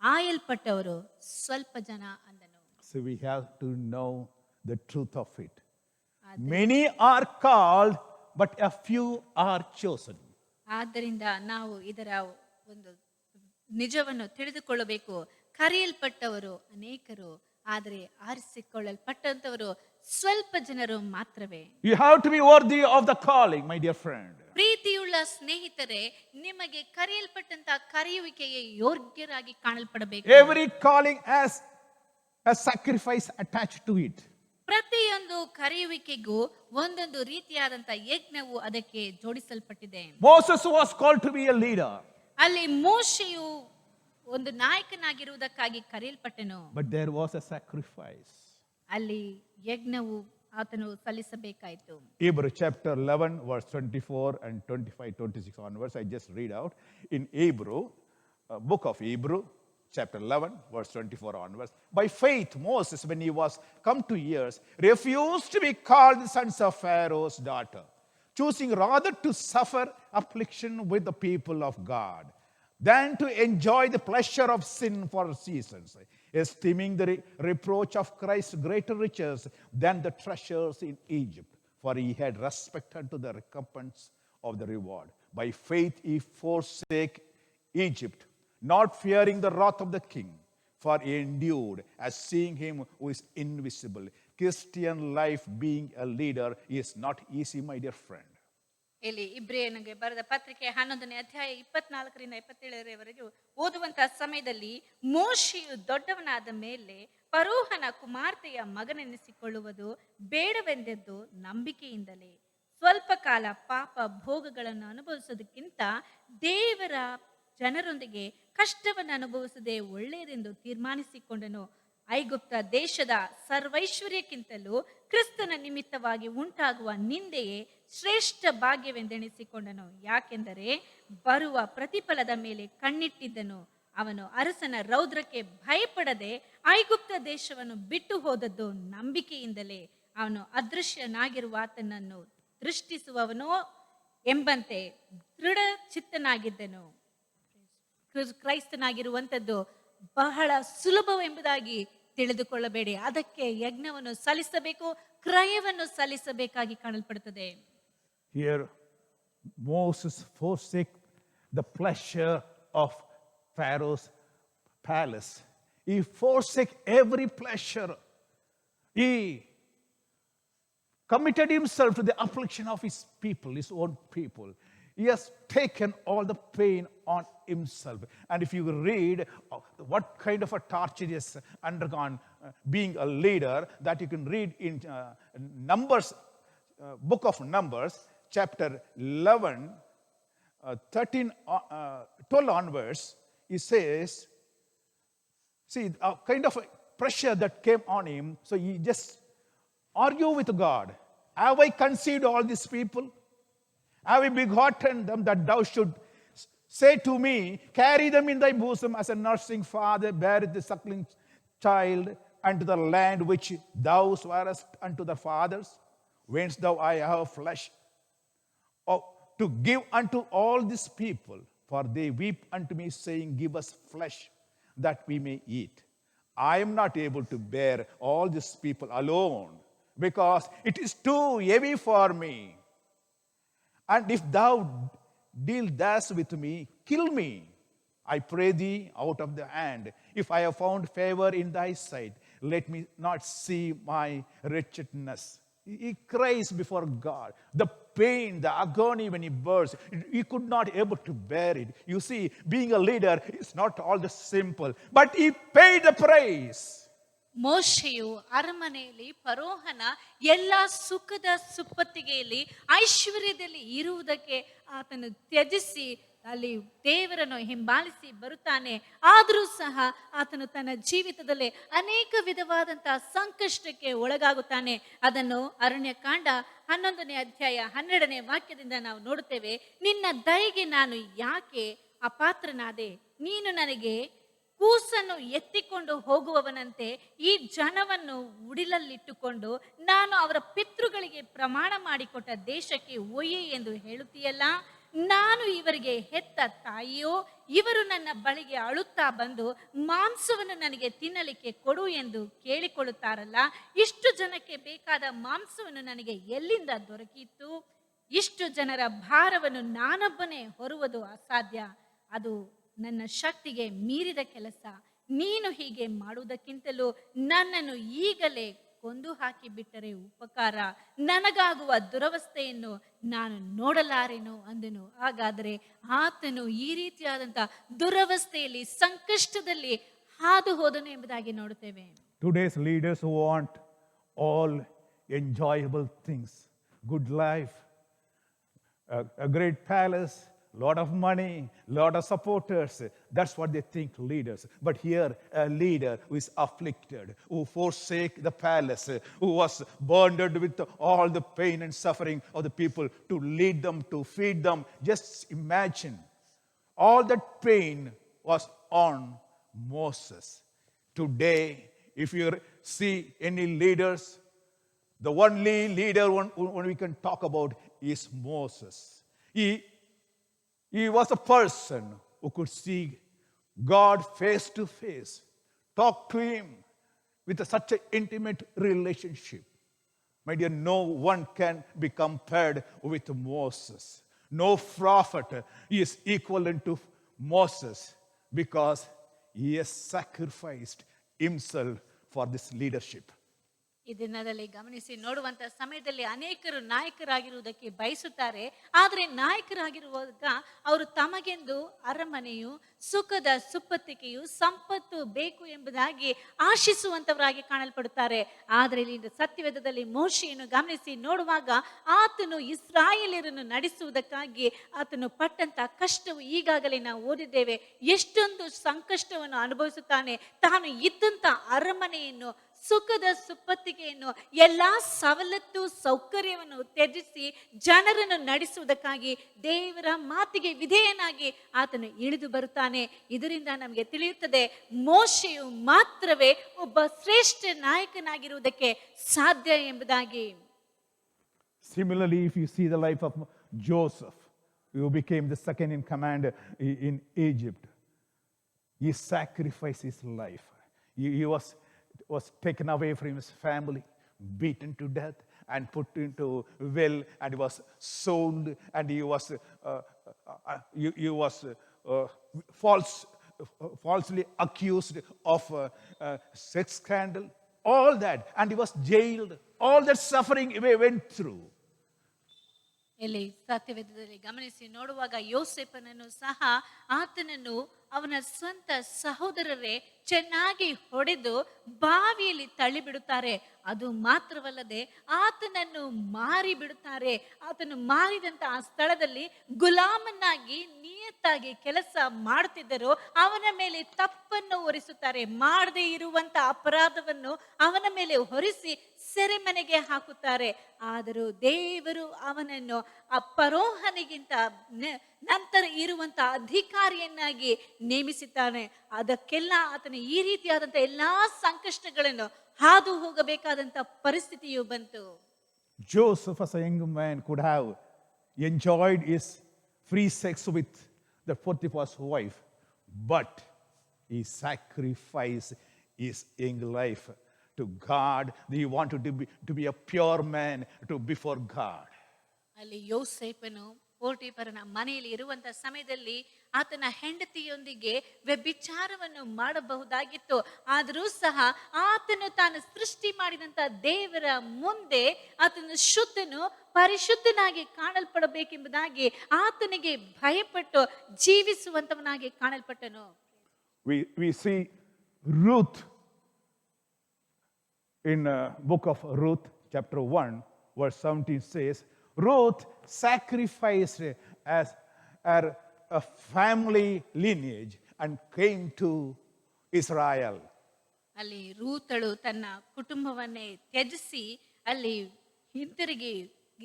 ಆಯಲ್ಪಟ್ಟವರು ಸ್ವಲ್ಪ ಜನ ಅಂದನು. So we have to know the truth of it. Many are called, but a few are chosen. ಆದ್ದರಿಂದ ನಾವು ಇದರ ಒಂದು ನಿಜವನ್ನು ತಿಳಿದುಕೊಳ್ಳಬೇಕು. ಕರೆಯಲ್ಪಟ್ಟವರು ಅನೇಕರು, ಆದರೆ ಆರಿಸಿಕೊಳ್ಳಲ್ಪಟ್ಟಂತವರು ಸ್ವಲ್ಪ ಜನರು ಮಾತ್ರವೇ. You have to be worthy of the calling, my dear friend. ಪ್ರೀತಿಯುಳ್ಳ ಸ್ನೇಹಿತರೆ, ನಿಮಗೆ ಕರೆಯಲ್ಪಟ್ಟಂತ ಕರೆಯುವಿಕೆಗೆ ಯೋಗ್ಯರಾಗಿ ಕಾಣಲ್ಪಡಬೇಕು. Every calling has a sacrifice attached to it. ಪ್ರತಿಯೊಂದು ಕರೆಯುವಿಕೆಗೂ ಒಂದೊಂದು ರೀತಿಯಾದಂತ ಯಜ್ಞವು ಅದಕ್ಕೆ ಜೋಡಿಸಲ್ಪಟ್ಟಿದೆ. Moses was called to be a leader. ಅಲ್ಲಿ ಮೋಶೆಯು ಒಂದು ನಾಯಕನಾಗಿರುವುದಕ್ಕಾಗಿ ಕರೆಯಲ್ಪಟ್ಟನು. But there was a sacrifice. ಅಲ್ಲಿ ಯಜ್ಞವು ಆತನು ಸಲ್ಲಿಸಬೇಕಾಯಿತು. Hebrew chapter 11 verse 24 and 25, 26 onwards, I just read out. In Hebrew, book of Hebrew, chapter 11 verse 24 onwards. By faith Moses, when he was come to years, refused to be called the sons of Pharaoh's daughter, choosing rather to suffer affliction with the people of God than to enjoy the pleasure of sin for seasons, esteeming the reproach of Christ greater riches than the treasures in Egypt, for he had respect unto the recompense of the reward. By faith he forsake Egypt, not fearing the wrath of the king, for he endured as seeing him who is invisible. Christian life, being a leader, is not easy, my dear friend. ಇಲ್ಲಿ ಇಬ್ರಿಯನಿಗೆ ಬರೆದ ಪತ್ರಿಕೆ 11ನೇ ಅಧ್ಯಾಯ 24ರಿಂದ 27ರವರೆಗೂ ಓದುವಂತಹ ಸಮಯದಲ್ಲಿ, ಮೋಶೆಯು ದೊಡ್ಡವನಾದ ಮೇಲೆ ಫರೋಹನ ಕುಮಾರ್ತೆಯ ಮಗನೆನಿಸಿಕೊಳ್ಳುವುದು ಬೇಡವೆಂದದ್ದು ನಂಬಿಕೆಯಿಂದಲೇ. ಸ್ವಲ್ಪ ಕಾಲ ಪಾಪ ಭೋಗಗಳನ್ನು ಅನುಭವಿಸೋದಕ್ಕಿಂತ ದೇವರ ಜನರೊಂದಿಗೆ ಕಷ್ಟವನ್ನು ಅನುಭವಿಸದೆ ಒಳ್ಳೆಯದೆಂದು ತೀರ್ಮಾನಿಸಿಕೊಂಡನು. ಐಗುಪ್ತ ದೇಶದ ಸರ್ವೈಶ್ವರ್ಯಕ್ಕಿಂತಲೂ ಕ್ರಿಸ್ತನ ನಿಮಿತ್ತವಾಗಿ ಉಂಟಾಗುವ ನಿಂದೆಯೇ ಶ್ರೇಷ್ಠ ಭಾಗ್ಯವೆಂದೆಣಿಸಿಕೊಂಡನು. ಯಾಕೆಂದರೆ ಬರುವ ಪ್ರತಿಫಲದ ಮೇಲೆ ಕಣ್ಣಿಟ್ಟಿದ್ದನು. ಅವನು ಅರಸನ ರೌದ್ರಕ್ಕೆ ಭಯಪಡದೆ ಐಗುಪ್ತ ದೇಶವನ್ನು ಬಿಟ್ಟು ಹೋದದ್ದು ನಂಬಿಕೆಯಿಂದಲೇ. ಅವನು ಅದೃಶ್ಯನಾಗಿರುವ ಆತನನ್ನು ದೃಷ್ಟಿಸುವವನೋ ಎಂಬಂತೆ ದೃಢ ಚಿತ್ತನಾಗಿದ್ದನು. ಕ್ರೈಸ್ತನಾಗಿರುವಂಥದ್ದು ಬಹಳ ಸುಲಭವೆಂಬುದಾಗಿ ತಿಳಿದುಕೊಳ್ಳಬೇಡಿ. ಅದಕ್ಕೆ ಯಜ್ಞವನ್ನು ಸಲ್ಲಿಸಬೇಕು, ಕ್ರಯವನ್ನು ಸಲ್ಲಿಸಬೇಕಾಗಿ ಕಾಣಲ್ಪಡುತ್ತದೆ. Here Moses forsake the pleasure of Pharaoh's palace. He forsake every pleasure. He committed himself to the affliction of his people, his own people. He has taken all the pain on himself. And if you read what kind of a torture he has undergone being a leader, that you can read in Numbers, book of Numbers, chapter 11, 12 onwards. He says, see, a kind of a pressure that came on him. So he just argued with God. Have I conceived all these people? Have I begotten them that thou should say to me, carry them in thy bosom as a nursing father beareth the suckling child unto the land which thou swarest unto the fathers? Whence thou I have flesh to give unto all these people, for they weep unto me, saying, give us flesh that we may eat. I am not able to bear all these people alone, because it is too heavy for me. And if thou deal thus with me, kill me, I pray thee, out of the hand. If I have found favor in thy sight, let me not see my wretchedness. He cries before God. The pain, the agony when he bursts, he could not able to bear it. You see, being a leader is not all the simple, but he paid the price. ಮೋಶೆಯು ಅರಮನೆಯಲ್ಲಿ ಫರೋಹನ ಎಲ್ಲ ಸುಖದ ಸುಪ್ಪತ್ತಿಗೆಯಲ್ಲಿ ಐಶ್ವರ್ಯದಲ್ಲಿ ಇರುವುದಕ್ಕೆ ಆತನು ತ್ಯಜಿಸಿ ಅಲ್ಲಿ ದೇವರನ್ನು ಹಿಂಬಾಲಿಸಿ ಬರುತ್ತಾನೆ. ಆದರೂ ಸಹ ಆತನು ತನ್ನ ಜೀವಿತದಲ್ಲಿ ಅನೇಕ ವಿಧವಾದಂತಹ ಸಂಕಷ್ಟಕ್ಕೆ ಒಳಗಾಗುತ್ತಾನೆ. ಅದನ್ನು ಅರಣ್ಯಕಾಂಡ 11ನೇ ಅಧ್ಯಾಯ 12ನೇ ವಾಕ್ಯದಿಂದ ನಾವು ನೋಡುತ್ತೇವೆ. ನಿನ್ನ ದಯೆಗೆ ನಾನು ಯಾಕೆ ಅಪಾತ್ರನಾದೆ? ನೀನು ನನಗೆ ಕೂಸನ್ನು ಎತ್ತಿಕೊಂಡು ಹೋಗುವವನಂತೆ ಈ ಜನವನ್ನು ಉಡಿಲಲ್ಲಿಟ್ಟುಕೊಂಡು ನಾನು ಅವರ ಪಿತೃಗಳಿಗೆ ಪ್ರಮಾಣ ಮಾಡಿಕೊಟ್ಟ ದೇಶಕ್ಕೆ ಒಯ್ಯೆ ಎಂದು ಹೇಳುತ್ತೀಯಲ್ಲ. ನಾನು ಇವರಿಗೆ ಹೆತ್ತ ತಾಯಿಯೋ? ಇವರು ನನ್ನ ಬಳಿಗೆ ಅಳುತ್ತಾ ಬಂದು ಮಾಂಸವನ್ನು ನನಗೆ ತಿನ್ನಲಿಕ್ಕೆ ಕೊಡು ಎಂದು ಕೇಳಿಕೊಳ್ಳುತ್ತಾರಲ್ಲ. ಇಷ್ಟು ಜನಕ್ಕೆ ಬೇಕಾದ ಮಾಂಸವನ್ನು ನನಗೆ ಎಲ್ಲಿಂದ ದೊರಕಿತ್ತು? ಇಷ್ಟು ಜನರ ಭಾರವನ್ನು ನಾನೊಬ್ಬನೇ ಹೊರುವುದು ಅಸಾಧ್ಯ. ಅದು ನನ್ನ ಶಕ್ತಿಗೆ ಮೀರಿದ ಕೆಲಸ. ನೀನು ಹೀಗೆ ಮಾಡುವುದಕ್ಕಿಂತಲೂ ನನ್ನನ್ನು ಈಗಲೇ ಕೊಂದು ಹಾಕಿ ಬಿಟ್ಟರೆ ಉಪಕಾರ. ನನಗಾಗುವ ದುರವಸ್ಥೆಯನ್ನು ನಾನು ನೋಡಲಾರೆನು ಅಂದನು. ಹಾಗಾದರೆ ಆತನು ಈ ರೀತಿಯಾದಂತಹ ದುರವಸ್ಥೆಯಲ್ಲಿ ಸಂಕಷ್ಟದಲ್ಲಿ ಹಾದು ಹೋದನು ಎಂಬುದಾಗಿ ನೋಡುತ್ತೇವೆ. Today's leaders want all enjoyable things, good life, a great palace, lot of money, lot of supporters. That's what they think, leaders. But here, a leader who is afflicted, who forsake the palace, who was burdened with all the pain and suffering of the people, to lead them, to feed them. Just imagine, all that pain was on Moses. Today, if you see any leaders, the only leader one we can talk about is Moses. He was a person who could see God face to face, talk to him with such an intimate relationship. My dear, no one can be compared with Moses. No prophet is equivalent to Moses, because he has sacrificed himself for this leadership. ಈ ದಿನದಲ್ಲಿ ಗಮನಿಸಿ ನೋಡುವಂತ ಸಮಯದಲ್ಲಿ ಅನೇಕರು ನಾಯಕರಾಗಿರುವುದಕ್ಕೆ ಬಯಸುತ್ತಾರೆ. ಆದರೆ ನಾಯಕರಾಗಿರುವಾಗ ಅವರು ತಮಗೆಂದು ಅರಮನೆಯು, ಸುಖದ ಸುಪ್ಪತ್ತಿಗೆಯು, ಸಂಪತ್ತು ಬೇಕು ಎಂಬುದಾಗಿ ಆಶಿಸುವಂತವರಾಗಿ ಕಾಣಲ್ಪಡುತ್ತಾರೆ. ಆದರೆ ಇಲ್ಲಿ ಸತ್ಯವೇದದಲ್ಲಿ ಮೋಶೆಯನ್ನು ಗಮನಿಸಿ ನೋಡುವಾಗ ಆತನು ಇಸ್ರಾಯೇಲರನ್ನು ನಡೆಸುವುದಕ್ಕಾಗಿ ಆತನು ಪಟ್ಟಂತ ಕಷ್ಟವು ಈಗಾಗಲೇ ನಾವು ಓದಿದ್ದೇವೆ. ಎಷ್ಟೊಂದು ಸಂಕಷ್ಟವನ್ನು ಅನುಭವಿಸುತ್ತಾನೆ. ತಾನು ಇದ್ದಂತ ಅರಮನೆಯನ್ನು, ಸುಖದ ಸುಪ್ಪತ್ತಿಗೆಯನ್ನು, ಎಲ್ಲಾ ಸವಲತ್ತು ಸೌಕರ್ಯವನ್ನು ತ್ಯಜಿಸಿ ಜನರನ್ನು ನಡೆಸುವುದಕ್ಕಾಗಿ ದೇವರ ಮಾತಿಗೆ ವಿಧೇಯನಾಗಿ ಆತನು ಇಳಿದು ಬರುತ್ತಾನೆ. ಇದರಿಂದ ನಮಗೆ ತಿಳಿಯುತ್ತದೆ ಮೋಶೆಯು ಮಾತ್ರವೇ ಒಬ್ಬ ಶ್ರೇಷ್ಠ ನಾಯಕನಾಗಿರುವುದಕ್ಕೆ ಸಾಧ್ಯ ಎಂಬುದಾಗಿ. Similarly, if you see the life of Joseph, who became the second in command in Egypt, he sacrificed his life. He was taken away from his family, beaten to death, and put into well, and he was sold, and he was falsely accused of sex scandal, all that, and he was jailed. All that suffering he went through. ಇಲ್ಲಿ ಸತ್ಯವೇದದಲ್ಲಿ ಗಮನಿಸಿ ನೋಡುವಾಗ ಯೋಸೇಫನನ್ನು ಸಹ ಆತನನ್ನು ಅವನ ಸ್ವಂತ ಸಹೋದರರೇ ಚೆನ್ನಾಗಿ ಹೊಡೆದು ಬಾವಿಯಲ್ಲಿ ತಳ್ಳಿಬಿಡುತ್ತಾರೆ. ಅದು ಮಾತ್ರವಲ್ಲದೆ ಆತನನ್ನು ಮಾರಿ ಬಿಡುತ್ತಾರೆ. ಆತನು ಮಾರಿದಂತ ಆ ಸ್ಥಳದಲ್ಲಿ ಗುಲಾಮನಾಗಿ ನಿಯತ್ತಾಗಿ ಕೆಲಸ ಮಾಡುತ್ತಿದ್ದರು. ಅವನ ಮೇಲೆ ತಪ್ಪನ್ನು ಹೊರಿಸುತ್ತಾರೆ. ಮಾಡದೇ ಇರುವಂತ ಅಪರಾಧವನ್ನು ಅವನ ಮೇಲೆ ಹೊರಿಸಿ ಸೆರೆಮನೆಗೆ ಹಾಕುತ್ತಾರೆ. ಆದರೂ ದೇವರು ಅವನನ್ನು ಆ ಫರೋಹನಿಗಿಂತ ನಂತರ ಇರುವಂತ ಅಧಿಕಾರಿಯನ್ನಾಗಿ ನೇಮಿಸಿದ್ದಾನೆ. ಅದಕ್ಕೆಲ್ಲ ಆತನ ಈ ರೀತಿಯಾದಂತ ಎಲ್ಲಾ ಸಂಕಷ್ಟಗಳನ್ನು ಹಾದು ಹೋಗಬೇಕಾದಂತ ಪರಿಸ್ಥಿತಿಯು ಬಂತು. Joseph, as a young man, could have enjoyed his free sex with the Potiphar's wife, but he sacrificed his young life to God. He wanted to be a pure man before God. ಅಲ್ಲಿ ಯೋಸೇಫನು ಪೋಟಿಫರನ ಮನೆಯಲ್ಲಿ ಇರುವಂತ ಸಮಯದಲ್ಲಿ ಆತನ ಹೆಂಡತಿಯೊಂದಿಗೆ ವ್ಯಭಿಚಾರವನ್ನು ಮಾಡಬಹುದಾಗಿತ್ತು. ಆದರೂ ಸಹ ಆತನು ತಾನು ಸೃಷ್ಟಿ ಮಾಡಿದಂತ ದೇವರ ಮುಂದೆ ಆತನು ಶುದ್ಧನು, ಪರಿಶುದ್ಧನಾಗಿ ಕಾಣಲ್ಪಡಬೇಕೆಂಬುದಾಗಿ ಆತನಿಗೆ ಭಯಪಟ್ಟು ಜೀವಿಸುವಂತವನಾಗಿ ಕಾಣಲ್ಪಟ್ಟನು. We see Ruth in book of Ruth, chapter 1, verse 17 says, Ruth sacrificed as her a family lineage and came to Israel. ಅಲ್ಲಿ ರೂತಳು ತನ್ನ ಕುಟುಂಬವನ್ನೇ ತ್ಯಜಿಸಿ ಅಲ್ಲಿ ಹಿಂತಿರುಗಿ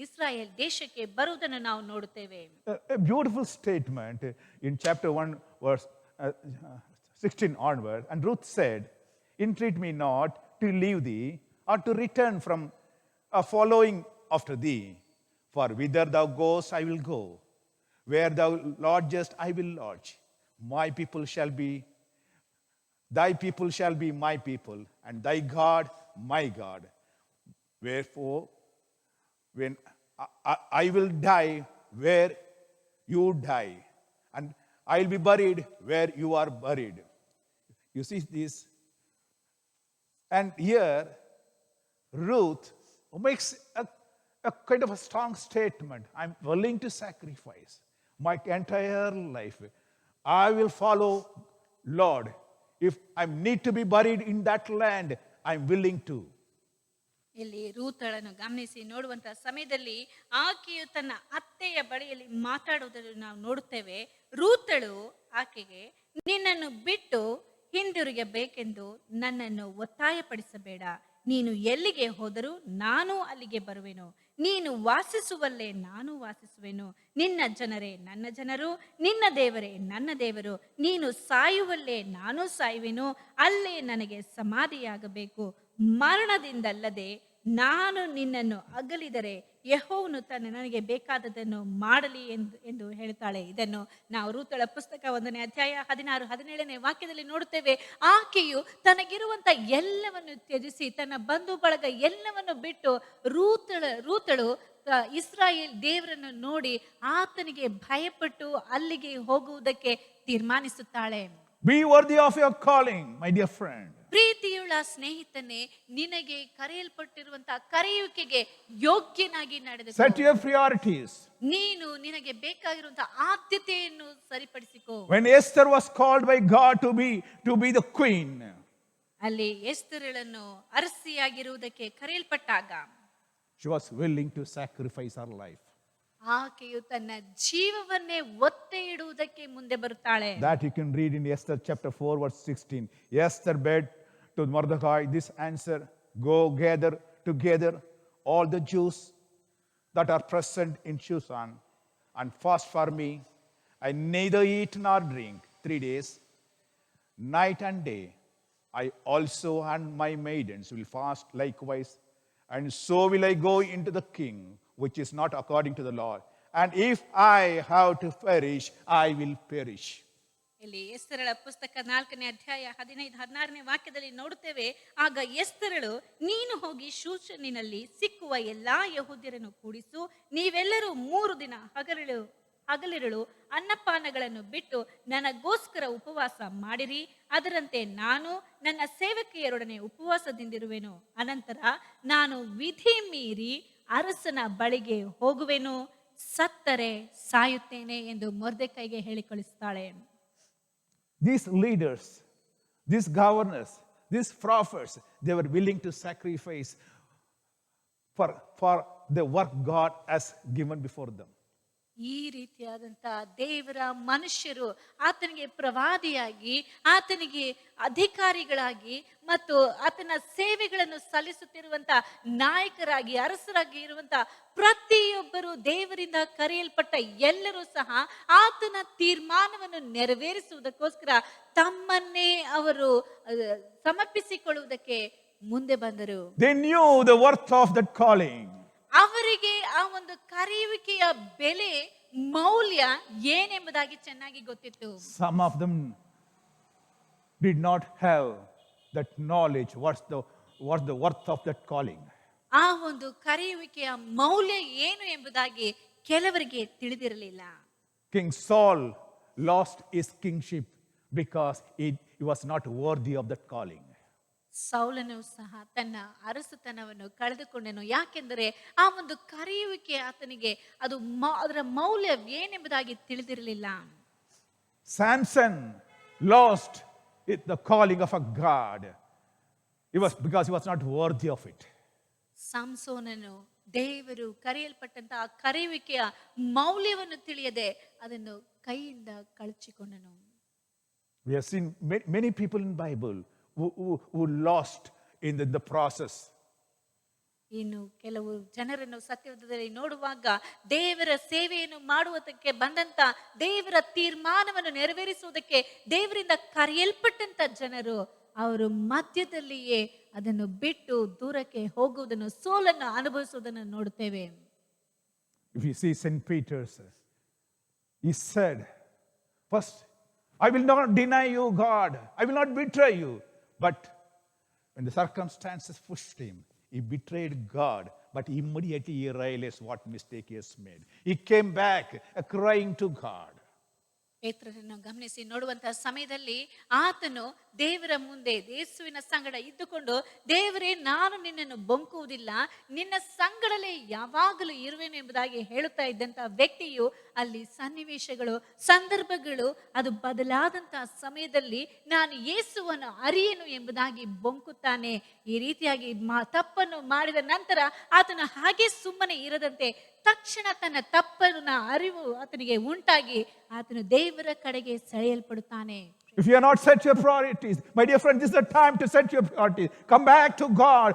ಇಸ್ರಾಯೇಲ್ ದೇಶಕ್ಕೆ ಬರುವುದನ್ನು ನಾವು ನೋಡುತ್ತೇವೆ. A beautiful statement in chapter 1, verse 16 onward. And Ruth said, entreat me not to leave thee or to return from following after thee. For whither thou goest, I will go. Where thou lodgest, I will lodge. Thy people shall be my people, and thy God, my God. Wherefore, when I will die where you die, and I will be buried where you are buried. You see this? And here, Ruth makes a kind of a strong statement. I'm willing to sacrifice my entire life. I will follow Lord. If I need to be buried in that land, I'm willing to. ಇಲ್ಲಿ ರೂತಳನ್ನು ಗಮನಿಸಿ ನೋಡುವಂತ ಸಮಯದಲ್ಲಿ ಆಕೆಯು ತನ್ನ ಅತ್ತೆಯ ಬಳಿಯಲ್ಲಿ ಮಾತಾಡುವುದನ್ನು ನಾವು ನೋಡುತ್ತೇವೆ. ರೂತಳು ಆಕೆಗೆ, ನಿನ್ನನ್ನು ಬಿಟ್ಟು ಹಿಂದಿರುಗಬೇಕೆಂದು ನನ್ನನ್ನು ಒತ್ತಾಯಪಡಿಸಬೇಡ. ನೀನು ಎಲ್ಲಿಗೆ ಹೋದರೂ ನಾನು ಅಲ್ಲಿಗೆ ಬರುವೆನು. ನೀನು ವಾಸಿಸುವಲ್ಲೇ ನಾನು ವಾಸಿಸುವೆನು. ನಿನ್ನ ಜನರೇ ನನ್ನ ಜನರು, ನಿನ್ನ ದೇವರೇ ನನ್ನ ದೇವರು. ನೀನು ಸಾಯುವಲ್ಲೇ ನಾನು ಸಾಯುವೆನು. ಅಲ್ಲೇ ನನಗೆ ಸಮಾಧಿಯಾಗಬೇಕು. ಮರಣದಿಂದಲ್ಲದೆ ನಾನು ನಿನ್ನನ್ನು ಅಗಲಿದರೆ ಯೆಹೋವನು ನನಗೆ ಬೇಕಾದದನ್ನು ಮಾಡಲಿ ಎಂದು ಹೇಳ್ತಾಳೆ. ಇದನ್ನು ನಾವು ರೂತಳ ಪುಸ್ತಕ 1ನೇ ಅಧ್ಯಾಯ 16, 17ನೇ ವಾಕ್ಯದಲ್ಲಿ ನೋಡುತ್ತೇವೆ. ಆಕೆಯು ತನಗಿರುವಂತ ಎಲ್ಲವನ್ನು ತ್ಯಜಿಸಿ ತನ್ನ ಬಂಧು ಬಳಗ ಎಲ್ಲವನ್ನು ಬಿಟ್ಟು ರೂತಳು ಇಸ್ರಾಯೇಲ್ ದೇವರನ್ನು ನೋಡಿ ಆತನಿಗೆ ಭಯಪಟ್ಟು ಅಲ್ಲಿಗೆ ಹೋಗುವುದಕ್ಕೆ ತೀರ್ಮಾನಿಸುತ್ತಾಳೆ. Be worthy of your calling, my dear friend. ಪ್ರೀತಿಯುಳ್ಳ ಸ್ನೇಹಿತನೇ, ನಿನಗೆ ಕರೆಯಲ್ಪಟ್ಟಿರುವಂತಹ ಕರೆಯುವಿಕೆಗೆ ಯೋಗ್ಯನಾಗಿ ನಡೆದು Set your priorities. ನೀನು ನಿನಗೆ ಬೇಕಾಗಿರುವಂತಹ ಆದ್ಯತೆಯನ್ನು ಸರಿಪಡಿಸಿಕೋ. When Esther was called by God to be the queen, ಅಲ್ಲಿ ಎಸ್ತೇರಳನ್ನು ಅರಸಿಯಾಗಿರುವುದಕ್ಕೆ ಕರೆಯಲ್ಪಟ್ಟಾಗ she was willing to sacrifice her life. ಆಕೆಯು ತನ್ನ ಜೀವವನ್ನೇ ಒತ್ತೆ ಇಡುವುದಕ್ಕೆ ಮುಂದೆ ಬರುತ್ತಾಳೆ. That you can read in Esther chapter 4 verse 16. Esther bade to Mordecai this answer, go gather together all the Jews that are present in Shushan and fast for me. I neither eat nor drink 3 days, night and day. I also and my maidens will fast likewise, and so will I go into the king, which is not according to the law. And if I have to perish, I will perish. ಇಲ್ಲಿ ಎಸ್ತೇರಳ ಪುಸ್ತಕ 4ನೇ ಅಧ್ಯಾಯ 15-16ನೇ ವಾಕ್ಯದಲ್ಲಿ ನೋಡುತ್ತೇವೆ. ಆಗ ಎಸ್ತೇರಳು, ನೀನು ಹೋಗಿ ಶೂಷನಿನಲ್ಲಿ ಸಿಕ್ಕುವ ಎಲ್ಲಾ ಯಹೂದ್ಯರನ್ನು ಕೂಡಿಸು, ನೀವೆಲ್ಲರೂ 3 ದಿನ ಹಗಲಿರುಳು ಅನ್ನಪಾನಗಳನ್ನು ಬಿಟ್ಟು ನನಗೋಸ್ಕರ ಉಪವಾಸ ಮಾಡಿರಿ. ಅದರಂತೆ ನಾನು ನನ್ನ ಸೇವಕಿಯರೊಡನೆ ಉಪವಾಸದಿಂದಿರುವೆನು. ಅನಂತರ ನಾನು ವಿಧಿ ಮೀರಿ ಅರಸನ ಬಳಿಗೆ ಹೋಗುವೆನು, ಸತ್ತರೆ ಸಾಯುತ್ತೇನೆ ಎಂದು ಮೊರ್ದೆಕೈಗೆ ಹೇಳಿ ಕಳಿಸ್ತಾಳೆ. These leaders, these governors, these prophets, they were willing to sacrifice for the work God has given before them. ಈ ರೀತಿಯಾದಂತಹ ದೇವರ ಮನುಷ್ಯರು ಆತನಿಗೆ ಪ್ರವಾದಿಯಾಗಿ, ಆತನಿಗೆ ಅಧಿಕಾರಿಗಳಾಗಿ ಮತ್ತು ಆತನ ಸೇವೆಗಳನ್ನು ಸಲ್ಲಿಸುತ್ತಿರುವಂತಹ ನಾಯಕರಾಗಿ, ಅರಸರಾಗಿ ಇರುವಂತಹ ಪ್ರತಿಯೊಬ್ಬರು ದೇವರಿಂದ ಕರೆಯಲ್ಪಟ್ಟ ಎಲ್ಲರೂ ಸಹ ಆತನ ತೀರ್ಮಾನವನ್ನು ನೆರವೇರಿಸುವುದಕ್ಕೋಸ್ಕರ ತಮ್ಮನ್ನೇ ಅವರು ಸಮರ್ಪಿಸಿಕೊಳ್ಳುವುದಕ್ಕೆ ಮುಂದೆ ಬಂದರು. They knew the worth of that calling. ಅವರಿಗೆ ಆ ಒಂದು ಕರೆಯುವಿಕೆಯ ಬೆಲೆ, ಮೌಲ್ಯ ಏನೆಂಬುದಾಗಿ ಚೆನ್ನಾಗಿ ಗೊತ್ತಿತ್ತು. Some of them did not have that knowledge, what's the worth of that calling. ಆ ಒಂದು ಕರೆಯುವಿಕೆಯ ಮೌಲ್ಯ ಏನು ಎಂಬುದಾಗಿ ಕೆಲವರಿಗೆ ತಿಳಿದಿರಲಿಲ್ಲ. King Saul lost his kingship because he was not worthy of that calling. ಸೌಲನು ಸಹ ತನ್ನ ಅರಸುತನವನ್ನು ಕಳೆದುಕೊಂಡನು. ಯಾಕೆಂದರೆ ಆ ಒಂದು ಕರೆಯುವಿಕೆ ಆತನಿಗೆ ಅದರ ಮೌಲ್ಯ ಏನೆಂಬುದಾಗಿ ತಿಳಿದಿರಲಿಲ್ಲ. Samson lost the calling of a God. It was because he was not worthy of it. ಸಂಸೋನನು ದೇವರು ಕರೆಯಲ್ಪಟ್ಟಂತಹ ಕರೆಯುವಿಕೆಯ ಮೌಲ್ಯವನ್ನು ತಿಳಿಯದೆ ಅದನ್ನು ಕೈಯಿಂದ ಕಳಚಿಕೊಂಡನು. We have seen many people in Bible who lost in the process. ಇನ್ನು ಕೆಲವು ಜನರನ್ನು ಸತ್ಯವೇದದಲ್ಲಿ ನೋಡುವಾಗ ದೇವರ ಸೇವೆಯನ್ನು ಮಾಡುವುದಕ್ಕೆ ಬಂದಂತ, ದೇವರ ತೀರ್ಮಾನವನ್ನು ನೆರವೇರಿಸುವುದಕ್ಕೆ ದೇವರಿಂದ ಕರೆಯಲ್ಪಟ್ಟಂತ ಜನರು ಅವರು ಮಧ್ಯದಲ್ಲಿಯೇ ಅದನ್ನು ಬಿಟ್ಟು ದೂರಕ್ಕೆ ಹೋಗುವುದನ್ನು, ಸೋಲನ್ನು ಅನುಭವಿಸುವುದನ್ನು ನೋಡುತ್ತೇವೆ. If you see St. Peter's, he said, first, I will not deny you, God. I will not betray you. But when the circumstances pushed him, he betrayed God, but immediately he realized what mistake he has made. He came back crying to God. ಪೇತ್ರರನ್ನು ಗಮನಿಸಿ ನೋಡುವಂತಹ ಸಮಯದಲ್ಲಿ ಆತನು ದೇವರ ಮುಂದೆ ಯೇಸುವಿನ ಸಂಗಡ ಇದ್ದುಕೊಂಡು, ದೇವರೇ, ನಾನು ನಿನ್ನನ್ನು ಬೊಂಕುವುದಿಲ್ಲ, ನಿನ್ನ ಸಂಗಡಲೇ ಯಾವಾಗಲೂ ಇರುವೆನು ಎಂಬುದಾಗಿ ಹೇಳುತ್ತಾ ಇದ್ದಂತಹ ವ್ಯಕ್ತಿಯು ಅಲ್ಲಿ ಸನ್ನಿವೇಶಗಳು, ಸಂದರ್ಭಗಳು ಅದು ಬದಲಾದಂತಹ ಸಮಯದಲ್ಲಿ ನಾನು ಯೇಸುವನ್ನು ಅರಿಯೆನು ಎಂಬುದಾಗಿ ಬೊಂಕುತ್ತಾನೆ. ಈ ರೀತಿಯಾಗಿ ತಪ್ಪನ್ನು ಮಾಡಿದ ನಂತರ ಆತನು ಹಾಗೆ ಸುಮ್ಮನೆ ಇರದಂತೆ ತಕ್ಷಣ ತನ್ನ ತಪ್ಪನ್ನ ಅರಿವು ಆತನಿಗೆ ಉಂಟಾಗಿ ಆತನು ದೇವರ ಕಡೆಗೆ ಸೆಳೆಯಲ್ಪಡುತ್ತಾನೆ. If you are not set your priorities, my dear friend, this is the time to set your priorities. Come back to God.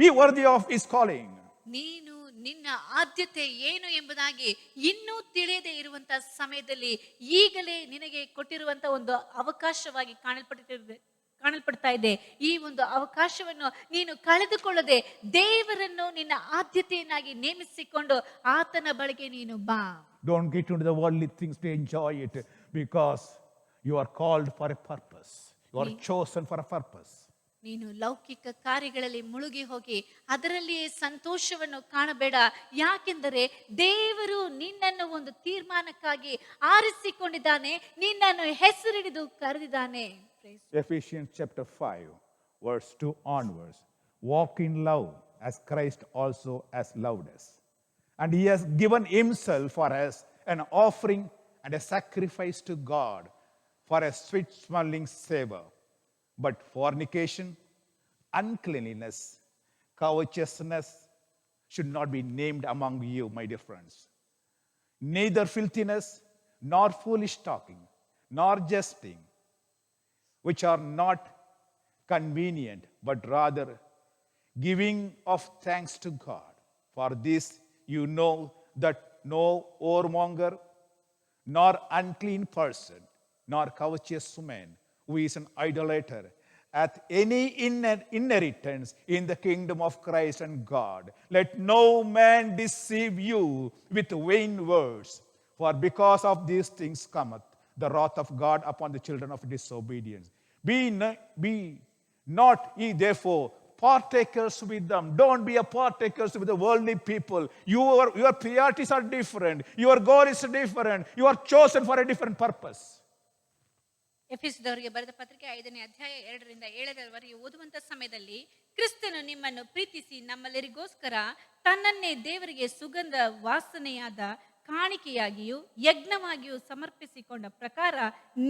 Be worthy of His calling. ನೀನು ನಿನ್ನ ಆದ್ಯತೆ ಏನು ಎಂಬುದಾಗಿ ಇನ್ನೂ ತಿಳಿಯದೆ ಇರುವಂತಹ ಸಮಯದಲ್ಲಿ ಈಗಲೇ ನಿನಗೆ ಕೊಟ್ಟಿರುವಂತಹ ಒಂದು ಅವಕಾಶವಾಗಿ ಕಾಣಲ್ಪಡ್ತಾ ಇದೆ. ಈ ಒಂದು ಅವಕಾಶವನ್ನು ನೀನು ಕಳೆದುಕೊಳ್ಳದೆ ದೇವರನ್ನು ನಿನ್ನ ಆದ್ಯತೆಯನ್ನಾಗಿ ನೇಮಿಸಿಕೊಂಡು ಆತನ ಬಳಿಗೆ ನೀನು ಬಾ. Don't get into the worldly things to enjoy it, because you are called for a purpose. You are chosen for a purpose. ನೀನು ಲೌಕಿಕ ಕಾರ್ಯಗಳಲ್ಲಿ ಮುಳುಗಿ ಹೋಗಿ ಅದರಲ್ಲಿಯೇ ಸಂತೋಷವನ್ನು ಕಾಣಬೇಡ. ಯಾಕೆಂದರೆ ದೇವರು ನಿನ್ನನ್ನು ಒಂದು ತೀರ್ಮಾನಕ್ಕಾಗಿ ಆರಿಸಿಕೊಂಡಿದ್ದಾನೆ, ನಿನ್ನನ್ನು ಹೆಸರಿಡಿದು ಕರೆದಿದ್ದಾನೆ. Ephesians chapter 5 verse 2 onwards. Walk in love as Christ also has loved us. And he has given himself for us an offering and a sacrifice to God for a sweet-smelling savor. But fornication, uncleanliness, covetousness should not be named among you, my dear friends. Neither filthiness, nor foolish talking, nor jesting, which are not convenient, but rather giving of thanks to God. For this you know that no whoremonger, nor unclean person, nor covetous man, who is an idolater, hath any inheritance in the kingdom of Christ and God. Let no man deceive you with vain words, for because of these things cometh the wrath of God upon the children of disobedience. Be not ye therefore partakers with them. Don't be a partakers with the worldly people. Your priorities are different. Your goal is different. You are chosen for a different purpose. ಎಫೆಸದವರಿಗೆ ಬರೆದ ಪತ್ರಿಕೆ 5ನೇ ಅಧ್ಯಾಯ 2ರಿಂದ 7ರವರೆಗೆ ಓದುವಂತ ಸಮಯದಲ್ಲಿ ಕ್ರಿಸ್ತನು ನಿಮ್ಮನ್ನು ಪ್ರೀತಿಸಿ ನಮ್ಮೆಲ್ಲರಿಗೋಸ್ಕರ ತನ್ನನ್ನೇ ದೇವರಿಗೆ ಸುಗಂಧ ವಾಸನೆಯಾದ ಕಾಣಿಕೆಯಾಗಿಯೂ ಯಜ್ಞವಾಗಿಯೂ ಸಮರ್ಪಿಸಿಕೊಂಡ ಪ್ರಕಾರ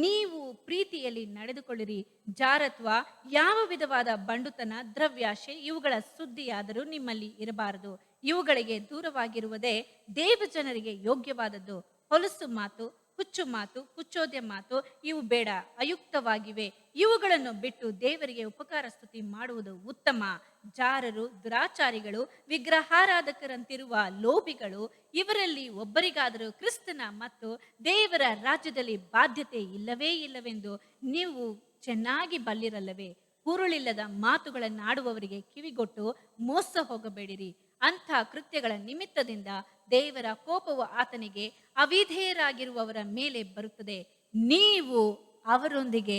ನೀವು ಪ್ರೀತಿಯಲ್ಲಿ ನಡೆದುಕೊಳ್ಳಿರಿ. ಜಾರತ್ವ, ಯಾವ ವಿಧವಾದ ಬಂಡುತನ, ದ್ರವ್ಯಾಶೆ ಇವುಗಳ ಸುದ್ದಿಯಾದರೂ ನಿಮ್ಮಲ್ಲಿ ಇರಬಾರದು. ಇವುಗಳಿಗೆ ದೂರವಾಗಿರುವುದೇ ದೇವಜನರಿಗೆ ಯೋಗ್ಯವಾದದ್ದು. ಹೊಲಸು ಮಾತು, ಹುಚ್ಚು ಮಾತು, ಕುಚ್ಚೋದ್ಯ ಮಾತು ಇವು ಬೇಡ, ಅಯುಕ್ತವಾಗಿವೆ. ಇವುಗಳನ್ನು ಬಿಟ್ಟು ದೇವರಿಗೆ ಉಪಕಾರ ಸ್ತುತಿ ಮಾಡುವುದು ಉತ್ತಮ. ಜಾರರು, ದುರಾಚಾರಿಗಳು, ವಿಗ್ರಹಾರಾಧಕರಂತಿರುವ ಲೋಭಿಗಳು, ಇವರಲ್ಲಿ ಒಬ್ಬರಿಗಾದರೂ ಕ್ರಿಸ್ತನ ಮತ್ತು ದೇವರ ರಾಜ್ಯದಲ್ಲಿ ಬಾಧ್ಯತೆ ಇಲ್ಲವೇ ಇಲ್ಲವೆಂದು ನೀವು ಚೆನ್ನಾಗಿ ಬಲ್ಲಿರಲ್ಲವೇ? ಹುರುಳಿಲ್ಲದ ಮಾತುಗಳನ್ನಾಡುವವರಿಗೆ ಕಿವಿಗೊಟ್ಟು ಮೋಸ ಹೋಗಬೇಡಿರಿ. ಅಂಥ ಕೃತ್ಯಗಳ ನಿಮಿತ್ತದಿಂದ ದೇವರ ಕೋಪವು ಆತನಿಗೆ ಅವಿಧೇಯರಾಗಿರುವವರ ಮೇಲೆ ಬರುತ್ತದೆ. ನೀವು ಅವರೊಂದಿಗೆ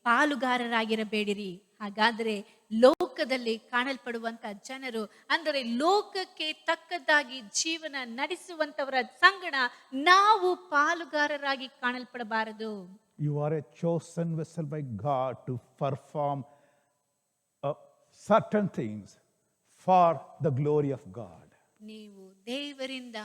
ಪಾಲುಗಾರರಾಗಿರಬೇಡಿರಿ. ಹಾಗಾದರೆ ಲೋಕದಲ್ಲಿ ಕಾಣಲ್ಪಡುವಂತ ಜನರು, ಅಂದರೆ ಲೋಕಕ್ಕೆ ತಕ್ಕದ್ದಾಗಿ ಜೀವನ ನಡೆಸುವಂತವರ ಸಂಗಡ ನಾವು ಪಾಲುಗಾರರಾಗಿ ಕಾಣಲ್ಪಡಬಾರದು. You are a chosen vessel by God to perform certain things for the glory of God. ನೀವು ದೇವರಿಂದ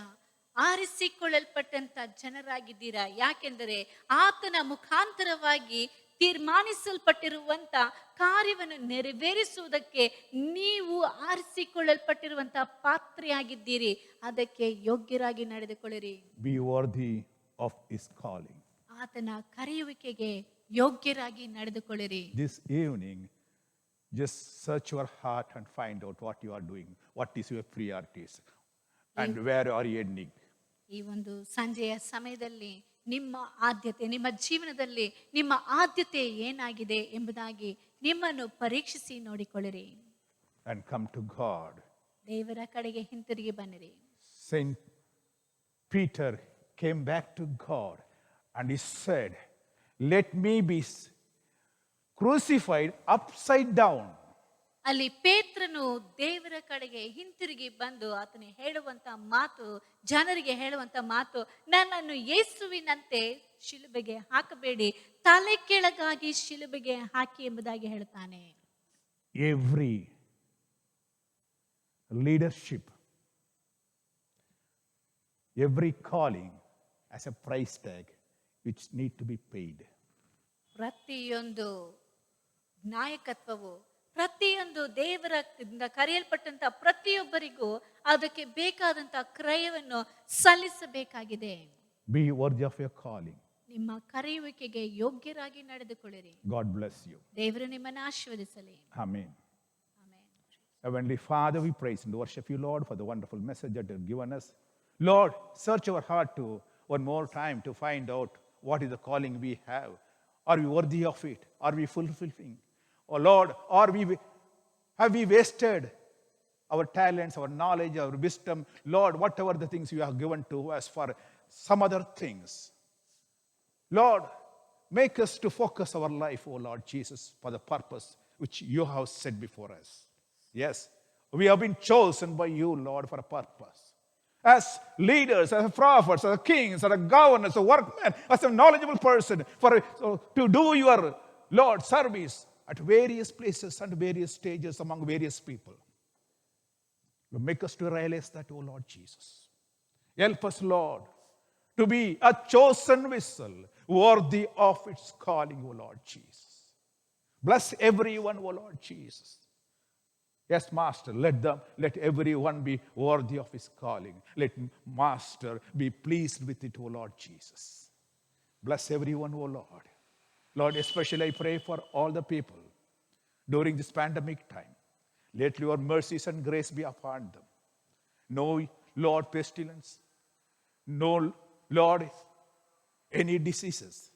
ಆರಿಸಿಕೊಳ್ಳಲ್ಪಟ್ಟಂತ ಜನರಾಗಿದ್ದೀರಾ. ಯಾಕೆಂದರೆ ಆತನ ಮುಖಾಂತರವಾಗಿ ತೀರ್ಮಾನಿಸಲ್ಪಟ್ಟಿರುವಂತ ಕಾರ್ಯವನ್ನು ನೆರವೇರಿಸುವುದಕ್ಕೆ ನೀವು ಆರಿಸಿಕೊಳ್ಳಲ್ಪಟ್ಟಿರುವಂತಹ ಪಾತ್ರೆಯಾಗಿದ್ದೀರಿ. ಅದಕ್ಕೆ ಯೋಗ್ಯರಾಗಿ ನಡೆದುಕೊಳ್ಳಿರಿ. Be worthy of his calling. ಆತನ ಕರೆಯುವಿಕೆಗೆ ಯೋಗ್ಯರಾಗಿ ನಡೆದುಕೊಳ್ಳಿರಿ. This evening, just search your heart and find out what you are doing, what is your priorities, and where are you ending. ಈ ಒಂದು ಸಂಜೆಯ ಸಮಯದಲ್ಲಿ ನಿಮ್ಮ ಆದ್ಯತೆ, ನಿಮ್ಮ ಜೀವನದಲ್ಲಿ ನಿಮ್ಮ ಆದ್ಯತೆ ಏನಾಗಿದೆ ಎಂಬುದಾಗಿ ನಿಮ್ಮನ್ನು ಪರೀಕ್ಷಿಸಿ ನೋಡಿಕೊಳ್ಳಿರಿ. And come to God. ದೇವರ ಕಡೆಗೆ ಹಿಂತಿರುಗಿ ಬನ್ನಿರಿ. Saint Peter came back to God and he said, let me be crucified upside down. ಅಲ್ಲಿ ಪೇತ್ರನು ದೇವರ ಕಡೆಗೆ ಹಿಂತಿರುಗಿ ಬಂದು ಆತನ ಹೇಳುವಂತ ಮಾತು, ಜನರಿಗೆ ಹೇಳುವಂತ ಮಾತು, ನನ್ನನ್ನು ಯೇಸುವಿನಂತೆ ಶಿಲುಬೆಗೆ ಹಾಕಬೇಡಿ, ತಲೆ ಕೆಳಗಾಗಿ ಶಿಲುಬೆಗೆ ಹಾಕಿ ಎಂಬುದಾಗಿ ಹೇಳ್ತಾನೆ. Every leadership, every calling has a price tag which need to be paid. ಪ್ರತಿಯೊಂದು ನಾಯಕತ್ವವು, ಪ್ರತಿಯೊಂದು ದೇವರಿಂದ ಕರೆಯಲ್ಪಟ್ಟಂತ ಪ್ರತಿಯೊಬ್ಬರಿಗೂ ಅದಕ್ಕೆ ಬೇಕಾದಂತ ಕ್ರಯವನ್ನು ಸಲ್ಲಿಸಬೇಕಾಗಿದೆ. Be worthy of your calling. ನಿಮ್ಮ ಕರೆಯುವಿಕೆಗೆ ಯೋಗ್ಯರಾಗಿ ನಡೆದುಕೊಳ್ಳಿರಿ. God bless you. ದೇವರು ನಿಮ್ಮನ್ನು ಆಶೀರ್ವದಿಸಲಿ. Amen. Amen. Heavenly Father, we praise and worship you, Lord, for the wonderful message that you have given us. Lord, search our heart to one more time to find out what is the calling we have. Are we worthy of it? Are we fulfilling? Oh Lord, have we wasted our talents, our knowledge, our wisdom? Lord, whatever the things you have given to us for some other things. Lord, make us to focus our life, oh Lord Jesus, for the purpose which you have set before us. Yes, we have been chosen by you, Lord, for a purpose. As leaders, as prophets, as kings, as governors, as workmen, as a knowledgeable person, to do your, Lord, service at various places and various stages among various people. You make us to realize that, oh Lord Jesus. Help us, Lord, to be a chosen vessel worthy of its calling, O Lord Jesus. Bless everyone, O Lord Jesus. Yes, Master, let everyone be worthy of his calling. Let Master be pleased with it, O Lord Jesus. Bless everyone, O Lord. Lord, especially I pray for all the people during this pandemic time. Let your mercies and grace be upon them. No, Lord, pestilence. No, Lord, any diseases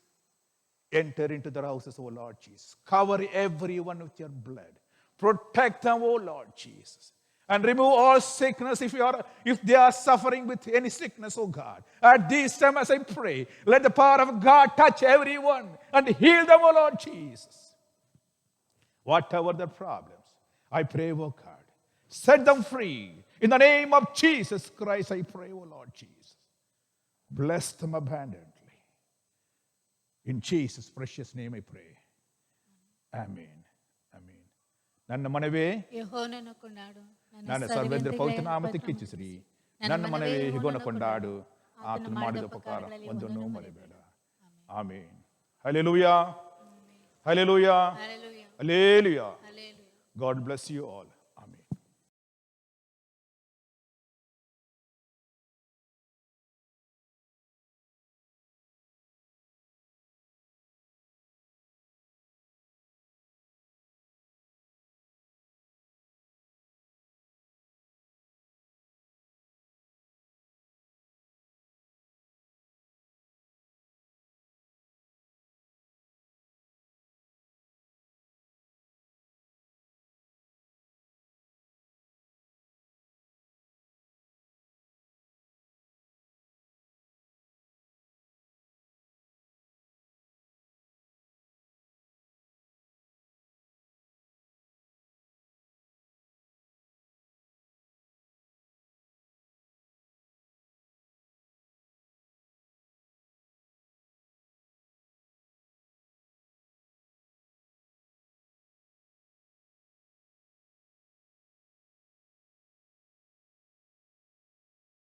enter into their houses, O Lord Jesus. Cover everyone with your blood. Protect them, O Lord Jesus. And remove all sickness if they are suffering with any sickness, O God. At this time, as I pray, let the power of God touch everyone and heal them, O Lord Jesus. Whatever their problems, I pray, O God, set them free. In the name of Jesus Christ, I pray, O Lord Jesus. Bless them abundantly. In Jesus' precious name I pray. Amen. Amen. ನನ್ನ ಮನವೇ ಯೆಹೋವನನ್ನು ಕೊಂಡಾಡು, ನನ್ನ ಸರ್ವೇಂದ್ರ ಪವಿತ್ರ ನಾಮಕ್ಕೆ ಕೀರ್ತಿಸಿರಿ. ನನ್ನ ಮನವೇ ಯೆಹೋವನನ್ನು ಕೊಂಡಾಡು, ಆತನು ಮಾಡಿದ ಉಪಕಾರ ಒಂದನ್ನು ಮರೆಯಬೇಡ. Amen. Hallelujah. Hallelujah. Hallelujah. Hallelujah. Hallelujah. God bless you all.